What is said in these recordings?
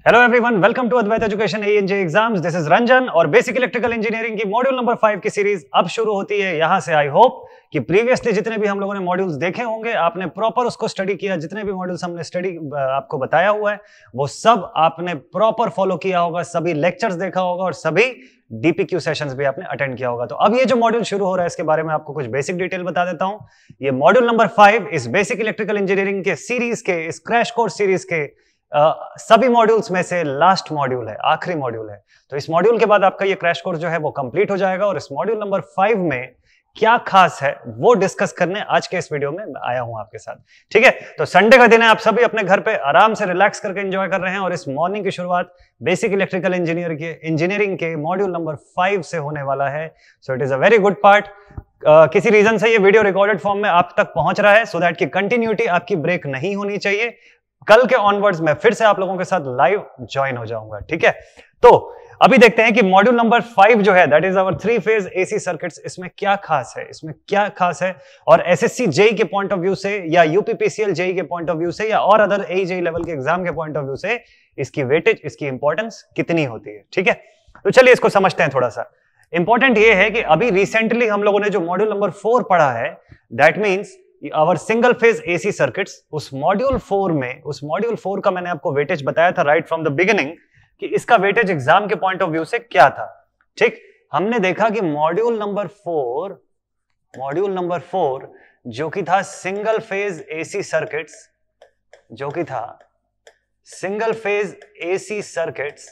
Hello everyone, welcome to Advait Education A N J exams. This is Ranjan और basic electrical engineering की module number 5 की series अब शुरू होती है। यहां से आई होप कि प्रीवियसली जितने भी हम लोगों ने मॉड्यूल्स देखे होंगे, आपने प्रॉपर उसको स्टडी किया। जितने भी मॉड्यूल्स हमने स्टडी आपको बताया हुआ है वो सब आपने प्रॉपर फॉलो किया होगा, सभी लेक्चर्स देखा होगा और सभी डीपीक्यू सेशंस भी आपने अटेंड किया होगा। तो अब ये जो मॉड्यूल शुरू हो रहा है इसके बारे में आपको कुछ बेसिक डिटेल बता देता हूं। ये मॉड्यूल नंबर 5 इस बेसिक इलेक्ट्रिकल इंजीनियरिंग के सीरीज के, इस क्रैश कोर्स सीरीज के सभी मॉड्यूल्स में से लास्ट मॉड्यूल है, आखिरी मॉड्यूल है। तो इस मॉड्यूल के बाद आपका ये क्रैश कोर्स जो है वो कंप्लीट हो जाएगा और इस मॉड्यूल नंबर 5 में क्या खास है वो डिस्कस करने आज के इस वीडियो में आया हूं आपके साथ। ठीक है, तो संडे का दिन है, आप सभी अपने घर पे आराम से रिलैक्स करके एंजॉय कर रहे हैं और इस मॉर्निंग की शुरुआत बेसिक इलेक्ट्रिकल इंजीनियरिंग के मॉड्यूल नंबर 5 से होने वाला है। So it is a very good part. किसी रीजन से ये वीडियो रिकॉर्डेड फॉर्म में आप तक पहुंच रहा है, सो दैट की कंटिन्यूटी आपकी ब्रेक नहीं होनी चाहिए। कल के ऑनवर्ड्स में फिर से आप लोगों के साथ लाइव ज्वाइन हो जाऊंगा। ठीक है, तो अभी देखते हैं कि मॉड्यूल नंबर 5 जो है, that is our 3 phase AC circuits, इसमें क्या खास है, इसमें क्या खास है और एसएससी जेई के पॉइंट ऑफ व्यू से या यूपीपीसीएल जेई के पॉइंट ऑफ व्यू से या और अदर एजेई लेवल के एग्जाम के पॉइंट ऑफ व्यू से इसकी वेटेज, इसकी इंपॉर्टेंस कितनी होती है। ठीक है, तो चलिए इसको समझते हैं थोड़ा सा। इंपॉर्टेंट ये है कि अभी रिसेंटली हम लोगों ने जो मॉड्यूल नंबर 4 पढ़ा है, that means our single phase AC circuits, उस मॉड्यूल 4 का मैंने आपको वेटेज बताया था राइट फ्रॉम द बिगिनिंग कि इसका वेटेज एग्जाम के पॉइंट ऑफ व्यू से क्या था। ठीक, हमने देखा कि मॉड्यूल नंबर 4 जो कि था सिंगल फेज एसी सर्किट्स,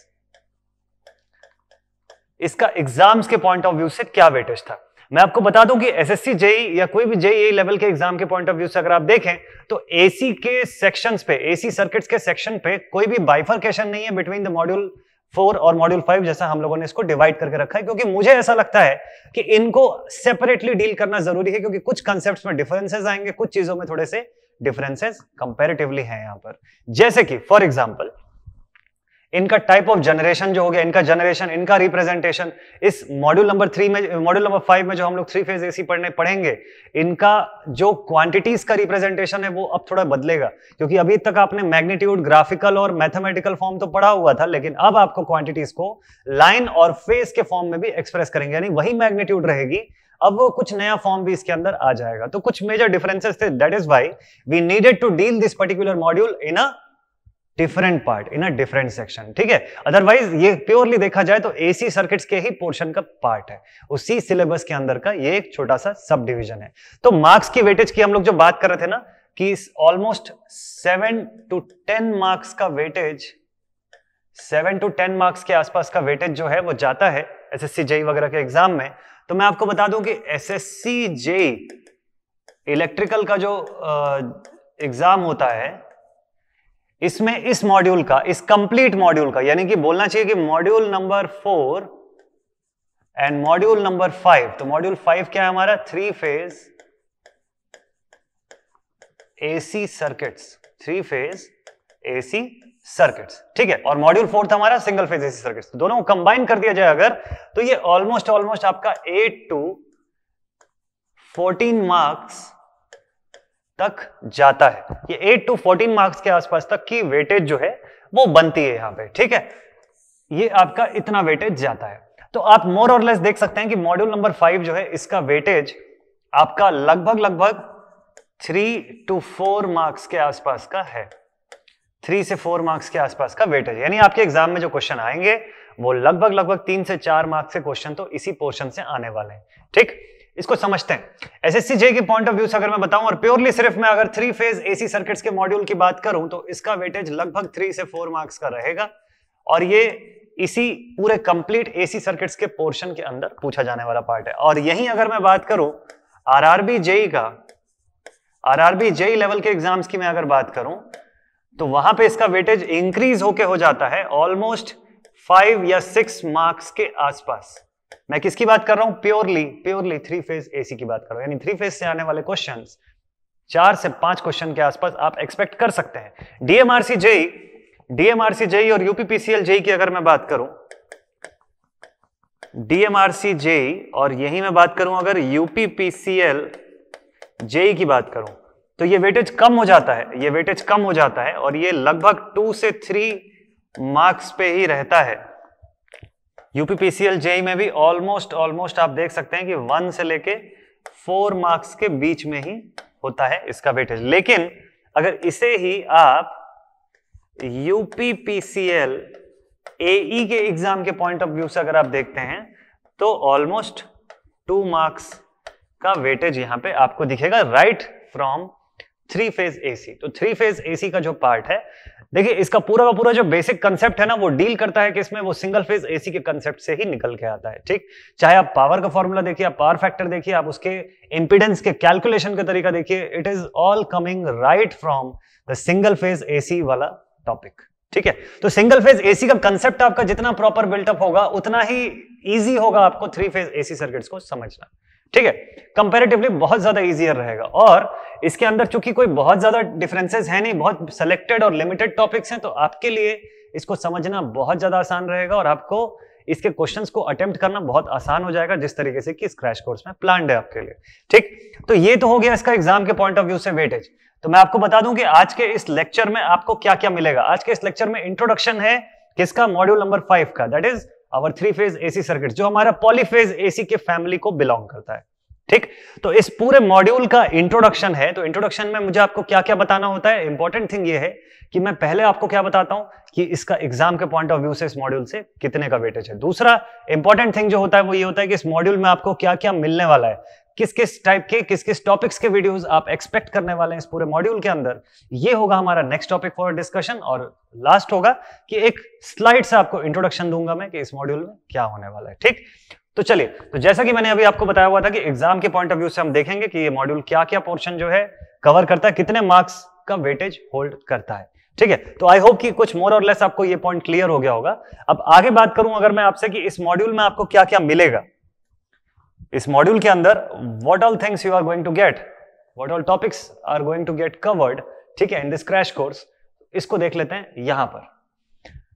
इसका एग्जाम्स के पॉइंट ऑफ व्यू से क्या वेटेज था। मैं आपको बता दूं कि एसएससी जेई या कोई भी जेई लेवल के एग्जाम के पॉइंट ऑफ व्यू से अगर आप देखें तो एसी के सेक्शंस पे, एसी सर्किट्स के सेक्शन पे कोई भी बाइफरकेशन नहीं है बिटवीन द मॉड्यूल 4 और मॉड्यूल 5 जैसा हम लोगों ने इसको डिवाइड करके रखा है, क्योंकि मुझे ऐसा लगता है कि इनको सेपरेटली डील करना जरूरी है, क्योंकि कुछ कंसेप्ट्स में डिफरेंसेस आएंगे, कुछ चीजों में थोड़े से डिफरेंसेस कंपैरेटिवली हैं यहां पर। जैसे कि फॉर एग्जांपल इनका टाइप ऑफ जनरेशन जो हो गया, इनका जनरेशन, इनका रिप्रेजेंटेशन, इस मॉड्यूल नंबर 5 में जो हम लोग 3 फेज एसी पढ़ेंगे, इनका जो क्वांटिटीज का रिप्रेजेंटेशन है वो अब थोड़ा बदलेगा, क्योंकि अभी तक आपने मैग्नीट्यूड, ग्राफिकल और मैथमेटिकल फॉर्म तो पढ़ा हुआ था, लेकिन अब आपको क्वांटिटीज को लाइन और फेज के फॉर्म में भी एक्सप्रेस करेंगे, यानी वही मैग्नीट्यूड रहेगी, अब वो कुछ नया फॉर्म भी इसके अंदर आ जाएगा। तो कुछ मेजर डिफरेंसेस थे, that is why we needed to deal this particular module in a different part, in a different section. ठीक है, अदरवाइज ये प्योरली देखा जाए तो एसी सर्किट्स के ही पोर्शन का पार्ट है, उसी सिलेबस के अंदर का ये एक छोटा सा सब डिवीजन है। तो मार्क्स की वेटेज की हम लोग जो बात कर रहे थे ना कि ऑलमोस्ट 7 to 10 मार्क्स का वेटेज, 7 to 10 मार्क्स के आसपास का वेटेज जो है वो जाता है एसएससी जेई वगैरह के एग्जाम में। तो मैं आपको बता दूं कि एसएससी जेई इलेक्ट्रिकल का जो एग्जाम होता है, इसमें इस मॉड्यूल का, इस कंप्लीट मॉड्यूल का, यानी कि बोलना चाहिए कि module number 4 and module number 5, तो मॉड्यूल 5 क्या है हमारा, 3 phase AC circuits, 3 phase AC circuits. ठीक है, और मॉड्यूल 4 था हमारा सिंगल फेज एसी सर्किट्स। दोनों को कंबाइन कर दिया जाए अगर, तो ये ऑलमोस्ट आपका 8 to 14 मार्क्स तक जाता है। ये 8 to 14 मार्क्स के आसपास तक की वेटेज जो है वो बनती है यहां पे। ठीक है, ये आपका इतना वेटेज जाता है। तो आप मोर और लेस देख सकते हैं कि मॉड्यूल नंबर 5 जो है इसका वेटेज आपका लगभग 3 to 4 मार्क्स के आसपास का है, 3 से 4 मार्क्स के आसपास का वेटेज, यानी आपके एग्जाम में जो क्वेश्चन आएंगे वो लगभग 3 से 4 मार्क्स के क्वेश्चन तो इसी पोर्शन से आने वाले हैं। ठीक, इसको समझते हैं। एसएससी जेई के पॉइंट ऑफ व्यू से अगर मैं बताऊं और प्योरली सिर्फ मैं अगर 3 फेज एसी सर्किट्स के मॉड्यूल की बात करूं तो इसका वेटेज लगभग 3 से 4 मार्क्स का रहेगा, और ये इसी पूरे कंप्लीट एसी सर्किट्स के पोर्शन के अंदर पूछा जाने वाला पार्ट है। और यहीं अगर मैं बात करूं आरआरबी जेई लेवल के एग्जाम्स की मैं अगर बात करूं तो वहां पे इसका वेटेज इंक्रीज होके हो जाता है ऑलमोस्ट 5 या 6 मार्क्स के आसपास। मैं किसकी बात कर रहा हूं, प्योरली 3 फेज एसी की बात कर रहा हूं, यानी 3 फेज से आने वाले क्वेश्चंस 4 से 5 क्वेश्चन के आसपास आप एक्सपेक्ट कर सकते हैं। डीएमआरसी जेई और यूपीपीसीएल जेई की अगर मैं बात करूं, डीएमआरसी जेई और यही मैं बात करूं अगर यूपीपीसीएल जेई की बात करूं तो ये वेटेज कम हो जाता है, और ये लगभग 2 से 3 मार्क्स पे ही रहता है। यूपीपीसीएल जेई में भी ऑलमोस्ट आप देख सकते हैं कि 1 से लेके 4 मार्क्स के बीच में ही होता है इसका वेटेज। लेकिन अगर इसे ही आप यूपीपीसीएल एई के एग्जाम के पॉइंट ऑफ व्यू से अगर आप देखते हैं तो ऑलमोस्ट 2 मार्क्स का वेटेज यहां पे आपको दिखेगा राइट फ्रॉम 3 फेज एसी। तो 3 फेज एसी का जो पार्ट है, देखिए इसका पूरा का पूरा जो बेसिक कंसेप्ट है ना, वो डील करता है कि इसमें वो सिंगल फेज एसी के कंसेप्ट से ही निकल के आता है। ठीक, चाहे आप पावर का फॉर्मूला देखिए, आप पावर फैक्टर देखिए, आप उसके इंपीडेंस के कैलकुलेशन का तरीका देखिए, it is all coming right from the single phase AC वाला टॉपिक। ठीक है, तो सिंगल फेज एसी का कंसेप्ट आपका जितना प्रॉपर बिल्टअप होगा उतना ही इजी होगा आपको 3 फेज एसी सर्किट्स को समझना। ठीक है, कंपैरेटिवली बहुत ज्यादा इजियर रहेगा। और इसके अंदर चूंकि कोई बहुत ज्यादा डिफरेंसेस है नहीं, बहुत सिलेक्टेड और लिमिटेड टॉपिक्स हैं, तो आपके लिए इसको समझना बहुत ज्यादा आसान रहेगा और आपको इसके क्वेश्चंस को अटेम्प्ट करना बहुत आसान हो जाएगा, जिस तरीके से कि इस क्रैश कोर्स में प्लान्ड है आपके लिए। ठीक, तो ये तो हो गया इसका एग्जाम के पॉइंट ऑफ व्यू से वेटेज। तो मैं आपको बता दूं कि आज के इस लेक्चर में आपको क्या क्या मिलेगा। आज के इस लेक्चर में इंट्रोडक्शन है किसका, मॉड्यूल नंबर 5 का, that is our 3 phase AC circuit, जो हमारा पॉलीफेज एसी के फैमिली को बिलोंग करता है। ठीक, तो इस पूरे मॉड्यूल का इंट्रोडक्शन है। तो इंट्रोडक्शन में मुझे आपको क्या क्या बताना होता है, इंपॉर्टेंट थिंग ये है कि मैं पहले आपको क्या बताता हूं कि इसका एग्जाम के पॉइंट ऑफ व्यू से इस मॉड्यूल से कितने का वेटेज है। दूसरा इंपॉर्टेंट थिंग जो होता है वो ये होता है कि इस मॉड्यूल में आपको क्या क्या मिलने वाला है, किस किस टाइप के, किस किस टॉपिक्स के वीडियोस आप एक्सपेक्ट करने वाले हैं इस पूरे मॉड्यूल के अंदर। ये होगा हमारा नेक्स्ट टॉपिक फॉर डिस्कशन। और लास्ट होगा कि एक स्लाइड से आपको इंट्रोडक्शन दूंगा मैं कि इस मॉड्यूल में क्या होने वाला है। ठीक, तो चलिए, तो जैसा कि मैंने अभी आपको बताया हुआ था कि एग्जाम के पॉइंट ऑफ व्यू से हम देखेंगे कि ये मॉड्यूल क्या क्या पोर्शन जो है कवर करता है, कितने मार्क्स का वेटेज होल्ड करता है। ठीक है, तो आई होप कि कुछ मोर और लेस आपको ये पॉइंट क्लियर हो गया होगा। अब आगे बात करूं अगर मैं आपसे कि इस मॉड्यूल में आपको क्या क्या मिलेगा, इस मॉड्यूल के अंदर what all things you are going to get, what all topics are going to get covered, ठीक है, इन दिस क्रैश कोर्स। इसको देख लेते हैं यहां पर।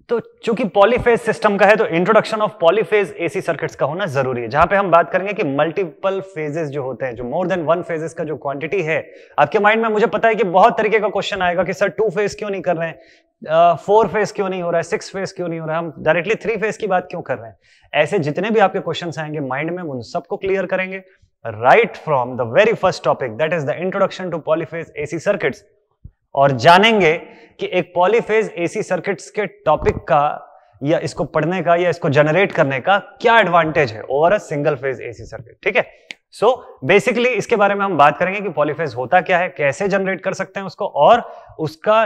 तो चूंकि पॉलीफेज सिस्टम का है तो introduction of polyphase AC circuits का होना जरूरी है, जहां पे हम बात करेंगे कि मल्टीपल फेजेस जो होते हैं, जो मोर देन 1 फेजेस का जो क्वांटिटी है आपके माइंड में, मुझे पता है कि बहुत तरीके का क्वेश्चन आएगा कि सर 2 फेज क्यों नहीं कर रहे हैं, 4 फेज क्यों नहीं हो रहा है, 6 फेज क्यों नहीं हो रहा है, हम डायरेक्टली 3 फेज की बात क्यों कर रहे हैं। ऐसे जितने भी आपके क्वेश्चन आएंगे माइंड में, उन सबको क्लियर करेंगे right from the very first topic, that is the introduction to polyphase AC circuits. और जानेंगे कि एक पॉलीफेज एसी सर्किट्स के टॉपिक का या इसको पढ़ने का या इसको जनरेट करने का क्या एडवांटेज है over a single phase AC circuit. ठीक है, सो बेसिकली इसके बारे में हम बात करेंगे कि पॉलीफेज होता क्या है, कैसे जनरेट कर सकते हैं उसको, और उसका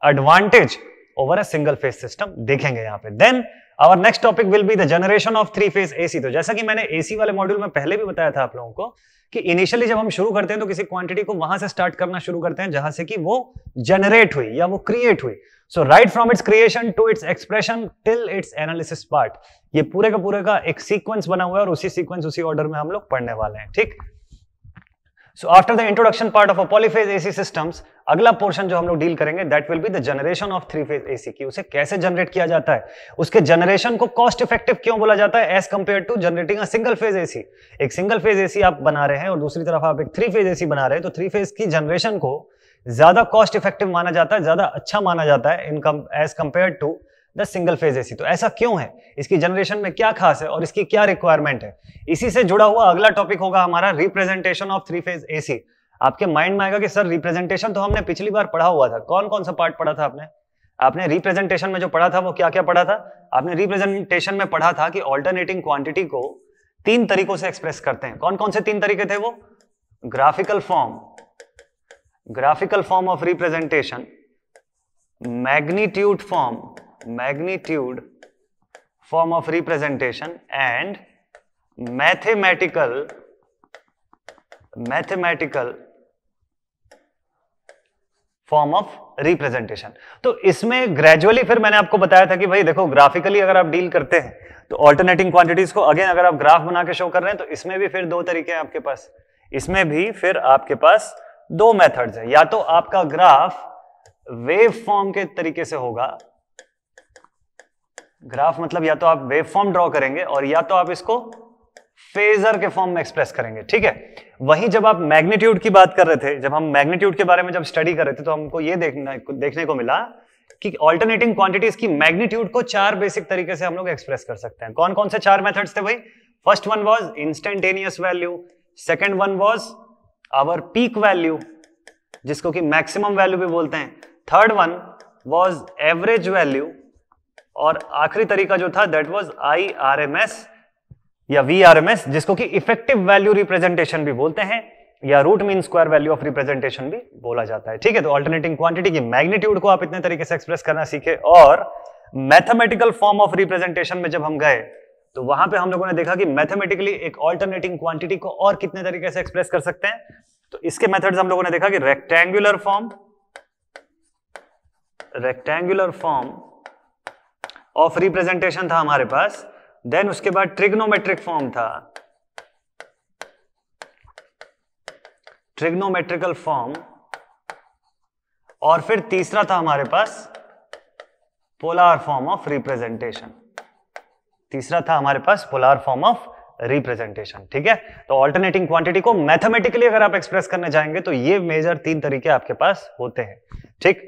advantage over a single phase system देखेंगे यहां पे। Then our next topic will be the generation of 3 phase AC. तो जैसा कि मैंने एसी वाले मॉड्यूल में पहले भी बताया था आप लोगों को कि इनिशियली जब हम शुरू करते हैं तो किसी क्वांटिटी को वहां से स्टार्ट करना शुरू करते हैं जहां से कि वो जनरेट हुई या वो क्रिएट हुई। So right from its creation to its expression till its analysis part, ये पूरे का एक सीक्वेंस बना हुआ है और उसी सीक्वेंस उसी ऑर्डर में हम लोग पढ़ने वाले हैं। ठीक, so after the introduction part of a polyphase AC systems, अगला पोर्शन जो हम लोग डील करेंगे that will be the generation of 3 phase AC की, उसे कैसे जनरेट किया जाता है, उसके जनरेशन को कॉस्ट इफेक्टिव क्यों बोला जाता है as compare to generating a single phase AC. एक सिंगल फेज एसी आप बना रहे हैं और दूसरी तरफ आप एक 3 फेज एसी बना रहे हैं, तो 3 फेज की जनरेशन को ज्यादा कॉस्ट इफेक्टिव माना जाता है, ज्यादा अच्छा माना जाता है as compare to the single phase AC. तो ऐसा क्यों है, इसकी जनरेशन में क्या खास है और इसकी क्या रिक्वायरमेंट है, इसी से जुड़ा हुआ अगला टॉपिक होगा हमारा रिप्रेजेंटेशन ऑफ 3 फेज एसी। आपके माइंड में आएगा कि सर रिप्रेजेंटेशन तो हमने पिछली बार पढ़ा हुआ था, कौन कौन सा पार्ट पढ़ा था आपने रिप्रेजेंटेशन में जो पढ़ा था वो क्या क्या पढ़ा था। आपने रिप्रेजेंटेशन में पढ़ा था कि ऑल्टरनेटिंग क्वांटिटी को 3 तरीकों से एक्सप्रेस करते हैं। कौन कौन से 3 तरीके थे वो, graphical form of representation, magnitude form of representation and mathematical form of representation. तो इसमें ग्रेजुअली फिर मैंने आपको बताया था कि भाई देखो, ग्राफिकली अगर आप डील करते हैं तो ऑल्टरनेटिंग क्वांटिटीज को अगेन अगर आप ग्राफ बना के शो कर रहे हैं तो इसमें भी फिर 2 तरीके हैं आपके पास, इसमें भी फिर आपके पास 2 मेथड्स है। या तो आपका ग्राफ वेव फॉर्म के तरीके से होगा, ग्राफ मतलब या तो आप वेव फॉर्म ड्रॉ करेंगे और या तो आप इसको फेजर के फॉर्म में एक्सप्रेस करेंगे। ठीक है, वहीं जब आप मैग्नीट्यूड की बात कर रहे थे, जब हम मैग्नीट्यूड के बारे में जब स्टडी कर रहे थे तो हमको ये देखने को मिला कि ऑल्टरनेटिंग क्वांटिटीज की मैग्नीट्यूड को 4 बेसिक तरीके से हम लोग एक्सप्रेस कर सकते हैं। कौन कौन से 4 मेथड्स थे भाई? First one was instantaneous value, second one was our peak value जिसको कि मैक्सिमम वैल्यू भी बोलते हैं, third one was average value, और आखिरी तरीका जो था दैट वाज IRMS या VRMS जिसको कि इफेक्टिव वैल्यू रिप्रेजेंटेशन भी बोलते हैं या root mean square value of representation भी बोला जाता है। ठीक है, तो अल्टरनेटिंग क्वांटिटी की मैग्नीट्यूड को आप इतने तरीके से एक्सप्रेस करना सीखे, और मैथमेटिकल फॉर्म ऑफ रिप्रेजेंटेशन में जब हम गए तो वहां पे हम लोगों ने देखा कि मैथमेटिकली एक अल्टरनेटिंग क्वांटिटी को और कितने तरीके से एक्सप्रेस कर सकते हैं। तो इसके मेथड्स हम लोगों ने देखा कि रेक्टेंगुलर फॉर्म ऑफ रिप्रेजेंटेशन था हमारे पास, देन उसके बाद ट्रिग्नोमेट्रिक फॉर्म था, ट्रिग्नोमेट्रिकल फॉर्म, और फिर तीसरा था हमारे पास पोलार फॉर्म ऑफ रिप्रेजेंटेशन। तीसरा था हमारे पास पोलार फॉर्म ऑफ रिप्रेजेंटेशन। ठीक है, तो अल्टरनेटिंग क्वांटिटी को मैथमेटिकली अगर आप एक्सप्रेस करने जाएंगे तो ये मेजर 3 तरीके आपके पास होते हैं। ठीक,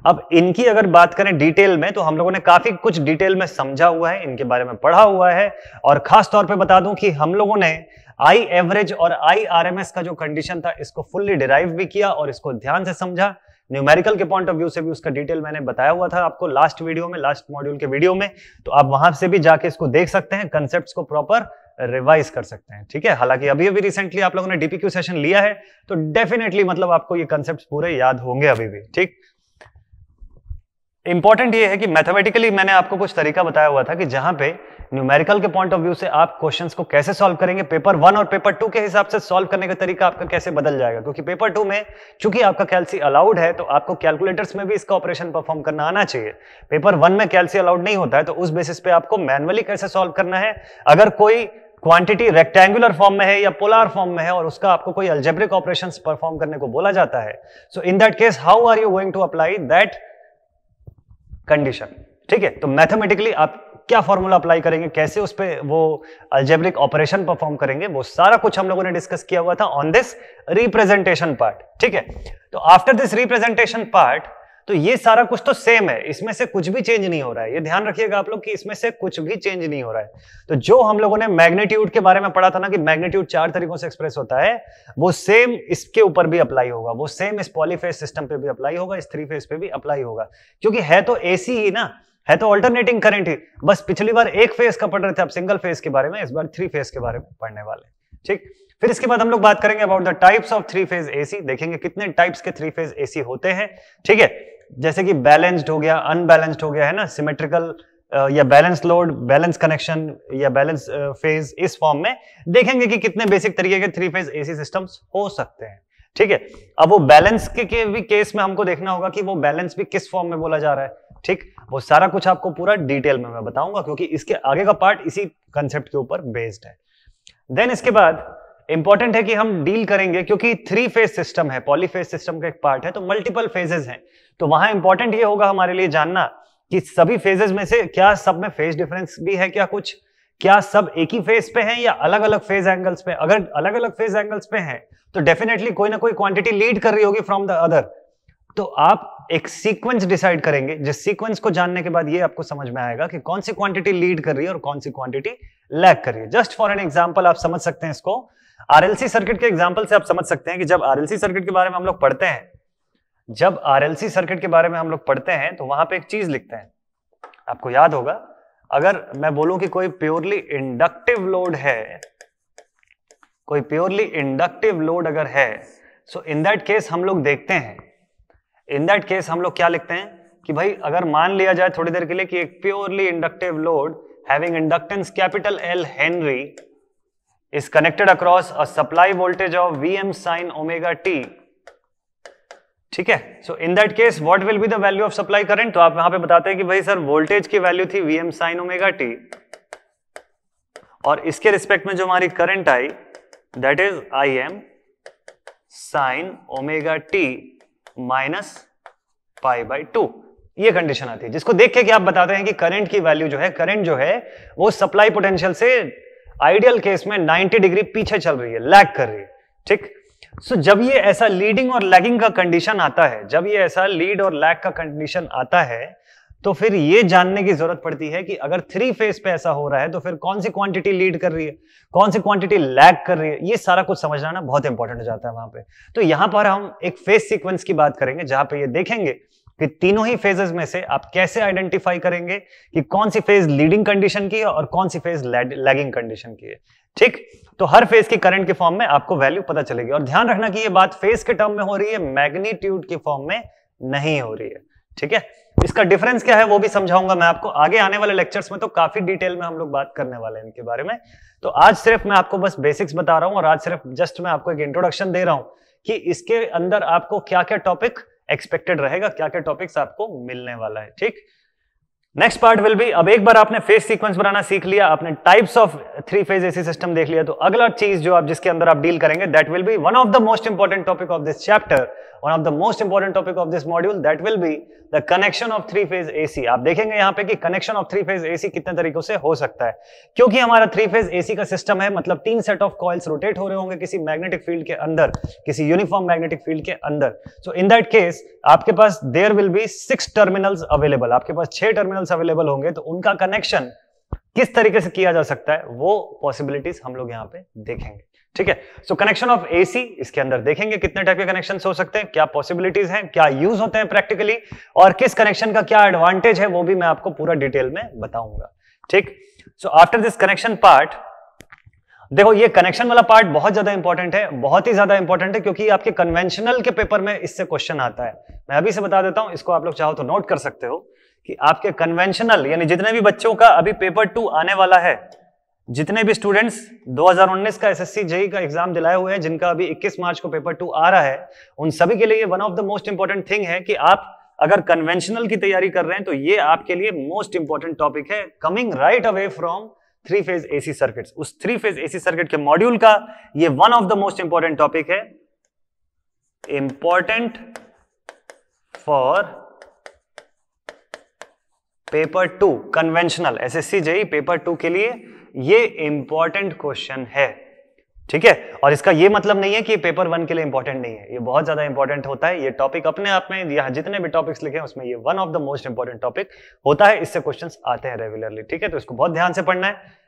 अब इनकी अगर बात करें डिटेल में तो हम लोगों ने काफी कुछ डिटेल में समझा हुआ है, इनके बारे में पढ़ा हुआ है, और खास तौर पे बता दूं कि हम लोगों ने आई एवरेज और IRMS का जो कंडीशन था इसको फुल्ली डिराइव भी किया और इसको ध्यान से समझा। न्यूमेरिकल के पॉइंट ऑफ व्यू से भी उसका डिटेल मैंने बताया हुआ था आपको लास्ट वीडियो में, लास्ट मॉड्यूल के वीडियो में, तो आप वहां से भी जाके इसको देख सकते हैं, कंसेप्ट्स को प्रॉपर रिवाइज कर सकते हैं। ठीक है, हालांकि अभी अभी रिसेंटली आप लोगों ने DPQ सेशन लिया है तो डेफिनेटली मतलब आपको ये कंसेप्ट्स पूरे याद होंगे अभी भी। ठीक, इंपॉर्टेंट ये है कि मैथमेटिकली मैंने आपको कुछ तरीका बताया हुआ था कि जहां पे न्यूमेरिकल के पॉइंट ऑफ व्यू से आप क्वेश्चंस को कैसे सॉल्व करेंगे, पेपर 1 और पेपर 2 के हिसाब से सॉल्व करने का तरीका आपका कैसे बदल जाएगा, क्योंकि पेपर 2 में चूंकि आपका कैल्सी अलाउड है तो आपको कैलकुलेटर्स में भी इसका ऑपरेशन परफॉर्म करना आना चाहिए। पेपर 1 में कैल्सी अलाउड नहीं होता है, तो उस बेसिस पे आपको मैनुअली कैसे सॉल्व करना है, अगर कोई क्वांटिटी रेक्टेंगुलर फॉर्म में है या पोलर फॉर्म में है और उसका आपको कोई अलजेब्रिक ऑपरेशंस परफॉर्म करने को बोला जाता है, so in that case how are you going to apply that condition. ठीक है, तो मैथमेटिकली आप क्या फॉर्मूला अप्लाई करेंगे, कैसे उस पे वो अलजेब्रिक ऑपरेशन परफॉर्म करेंगे, वो सारा कुछ हम लोगों ने डिस्कस किया हुआ था ऑन दिस रिप्रेजेंटेशन पार्ट। ठीक है, तो आफ्टर दिस रिप्रेजेंटेशन पार्ट तो ये सारा कुछ तो सेम है, इसमें से कुछ भी चेंज नहीं हो रहा है, ये ध्यान रखिएगा आप लोग कि इसमें से कुछ भी चेंज नहीं हो रहा है। तो जो हम लोगों ने मैग्नीट्यूड के बारे में पढ़ा था ना कि मैग्नीट्यूड 4 तरीकों से एक्सप्रेस होता है, वो सेम इसके ऊपर भी अप्लाई होगा, वो सेम इस पॉलीफेज सिस्टम पे भी अप्लाई होगा, इस 3 फेज पे भी अप्लाई होगा, क्योंकि है तो AC ही ना, है तो अल्टरनेटिंग करंट ही, बस पिछली बार एक फेज का पढ़ रहे थे आप सिंगल फेज के बारे में, इस बार 3 फेज के बारे में पढ़ने वाले। ठीक, फिर इसके बाद हम लोग बात करेंगे about the types of 3 phase AC, देखेंगे कितने टाइप्स के 3 फेज AC होते हैं। ठीक है, जैसे कि बैलेंस्ड हो गया, अनबैलेंस्ड हो गया, है ना, सिमेट्रिकल या बैलेंस लोड, बैलेंस कनेक्शन या बैलेंस फेज, इस फॉर्म में देखेंगे कि कितने बेसिक तरीके के 3 फेज AC सिस्टम्स हो सकते हैं। ठीक है, अब वो बैलेंस के भी केस में हमको देखना होगा कि वो बैलेंस भी किस फॉर्म में बोला जा रहा है। ठीक, वो सारा कुछ आपको पूरा डिटेल में मैं बताऊंगा, क्योंकि इसके आगे का पार्ट इसी कंसेप्ट के ऊपर बेस्ड है। देन इसके बाद इंपॉर्टेंट है कि हम डील करेंगे, क्योंकि 3 फेज सिस्टम है, पॉलीफेज सिस्टम का एक पार्ट है, तो मल्टीपल फेजेस हैं, तो वहां इंपॉर्टेंट ये होगा हमारे लिए जानना कि सभी फेजेस में से क्या सब में फेज डिफरेंस भी है, क्या सब एक ही फेज पे हैं या अलग अलग फेज एंगल्स पे। अगर अलग अलग फेज एंगल्स पे हैं तो डेफिनेटली कोई ना कोई क्वांटिटी लीड कर रही होगी फ्रॉम द अदर, तो आप एक सीक्वेंस डिसाइड करेंगे, जिस सीक्वेंस को जानने के बाद ये आपको समझ में आएगा कि कौन सी क्वांटिटी लीड कर रही है और कौन सी क्वांटिटी लैग कर रही है। जस्ट फॉर एन एग्जांपल आप समझ सकते हैं इसको, RLC सर्किट के एग्जांपल से आप समझ सकते हैं कि जब RLC सर्किट के बारे में हम लोग पढ़ते हैं, जब RLC सर्किट के बारे में हम लोग पढ़ते हैं तो वहां पे एक चीज लिखते हैं, आपको याद होगा, अगर मैं बोलूं कि कोई प्योरली इंडक्टिव लोड है, कोई प्योरली इंडक्टिव लोड अगर है, सो इन दैट केस हम लोग देखते हैं, इन दैट केस हम लोग क्या लिखते हैं कि भाई अगर मान लिया जाए थोड़ी देर के लिए कि एक purely inductive load having inductance capital L Henry is connected across a supply voltage of Vm sin omega t. ठीक है, so in that case what will be the value of supply current? तो आप यहां पे बताते हैं कि भाई सर वोल्टेज की वैल्यू थी Vm sin omega t, और इसके रिस्पेक्ट में जो हमारी current I that is Im sin omega t minus pi by 2। ये कंडीशन आती है जिसको देख के कि आप बताते हैं कि करंट की वैल्यू जो है, करंट जो है वो सप्लाई पोटेंशियल से आइडियल केस में 90 डिग्री पीछे चल रही है, लैग कर रही है। ठीक, सो जब ये ऐसा लीडिंग और लैगिंग का कंडीशन आता है, जब ये ऐसा लीड और लैग का कंडीशन आता है, तो फिर ये जानने की जरूरत पड़ती है कि अगर 3 फेज पे ऐसा हो रहा है तो फिर कौन सी क्वांटिटी लीड कर रही है, कौन सी क्वांटिटी लैग कर रही है, ये सारा कुछ समझना ना बहुत इंपॉर्टेंट हो जाता है वहां पे। तो यहां पर हम एक फेज सीक्वेंस की बात करेंगे जहां पे ये देखेंगे कि तीनों ही फेजेस में से आप कैसे आइडेंटिफाई करेंगे कि कौन सी फेज लीडिंग कंडीशन की है और कौन सी फेज लैगिंग कंडीशन की है। ठीक, तो हर फेज की करंट के फॉर्म में आपको वैल्यू पता चलेगी। और ध्यान रखना कि ये बात फेज के टर्म में हो रही है, मैग्नीट्यूड के फॉर्म में नहीं हो रही है। ठीक है, इसका डिफरेंस क्या है वो भी समझाऊंगा मैं आपको आगे आने वाले लेक्चर्स में, तो काफी डिटेल में हम लोग बात करने वाले हैं इनके बारे में। तो आज सिर्फ मैं आपको बस बेसिक्स बता रहा हूं और आज सिर्फ जस्ट मैं आपको एक इंट्रोडक्शन दे रहा हूं कि इसके अंदर आपको क्या क्या टॉपिक एक्सपेक्टेड रहेगा, क्या क्या टॉपिक्स आपको मिलने वाला है। ठीक, नेक्स्ट पार्ट विल बी, अब एक बार आपने फेज सीक्वेंस बनाना सीख लिया, आपने types of 3 phase AC system देख लिया, तो अगला चीज जो आप जिसके अंदर आप डील करेंगे that will B one of the most important topic of this chapter, one of the most important topic of this module, that will be the connection of 3 phase AC. आप देखेंगे यहां पे कि कनेक्शन ऑफ 3 फेज एसी कितने तरीकों से हो सकता है, क्योंकि हमारा 3 फेज एसी का सिस्टम है, मतलब 3 सेट ऑफ कॉइल्स रोटेट हो रहे होंगे किसी मैग्नेटिक फील्ड के अंदर, किसी यूनिफॉर्म मैग्नेटिक फील्ड के अंदर। सो इन दैट केस आपके पास there will be 6 terminals available, आपके पास 6 टर्मिनल्स अवेलेबल होंगे, तो उनका कनेक्शन किस तरीके से किया जा सकता है वो पॉसिबिलिटीज हम लोग यहां पे देखेंगे। ठीक है, सो कनेक्शन ऑफ एसी, इसके अंदर देखेंगे कितने टाइप के कनेक्शन हो सकते हैं, क्या पॉसिबिलिटीज हैं, क्या यूज होते हैं प्रैक्टिकली, और किस कनेक्शन का क्या एडवांटेज है वो भी मैं आपको पूरा डिटेल में बताऊंगा। ठीक, so after this connection part, देखो ये कनेक्शन वाला पार्ट बहुत ज्यादा इंपॉर्टेंट है, बहुत ही ज्यादा इंपॉर्टेंट है, क्योंकि आपके कन्वेंशनल के पेपर में इससे क्वेश्चन आता है। मैं अभी से बता देता हूं, इसको आप लोग चाहो तो नोट कर सकते हो कि आपके कन्वेंशनल यानी जितने भी बच्चों का अभी पेपर 2 आने वाला है, जितने भी स्टूडेंट्स 2019 का एसएससी जेई का एग्जाम दिलाए हुए हैं, जिनका अभी 21 मार्च को पेपर 2 आ रहा है, उन सभी के लिए one of the most important thing है कि आप अगर कन्वेंशनल की तैयारी कर रहे हैं तो ये आपके लिए मोस्ट इंपॉर्टेंट टॉपिक है, coming right away from 3 phase AC circuits. उस 3 फेज एसी सर्किट के मॉड्यूल का ये one of the most important topic है, important for paper 2 conventional, SSC JE paper 2 के लिए ये इंपॉर्टेंट क्वेश्चन है। ठीक है, और इसका ये मतलब नहीं है कि पेपर 1 के लिए इंपॉर्टेंट नहीं है, ये बहुत ज्यादा इंपॉर्टेंट होता है। ये टॉपिक अपने आप में, यहां जितने भी टॉपिक्स लिखे हैं उसमें ये one of the most important topic होता है, इससे क्वेश्चंस आते हैं रेगुलरली। ठीक है, तो इसको बहुत ध्यान से पढ़ना है।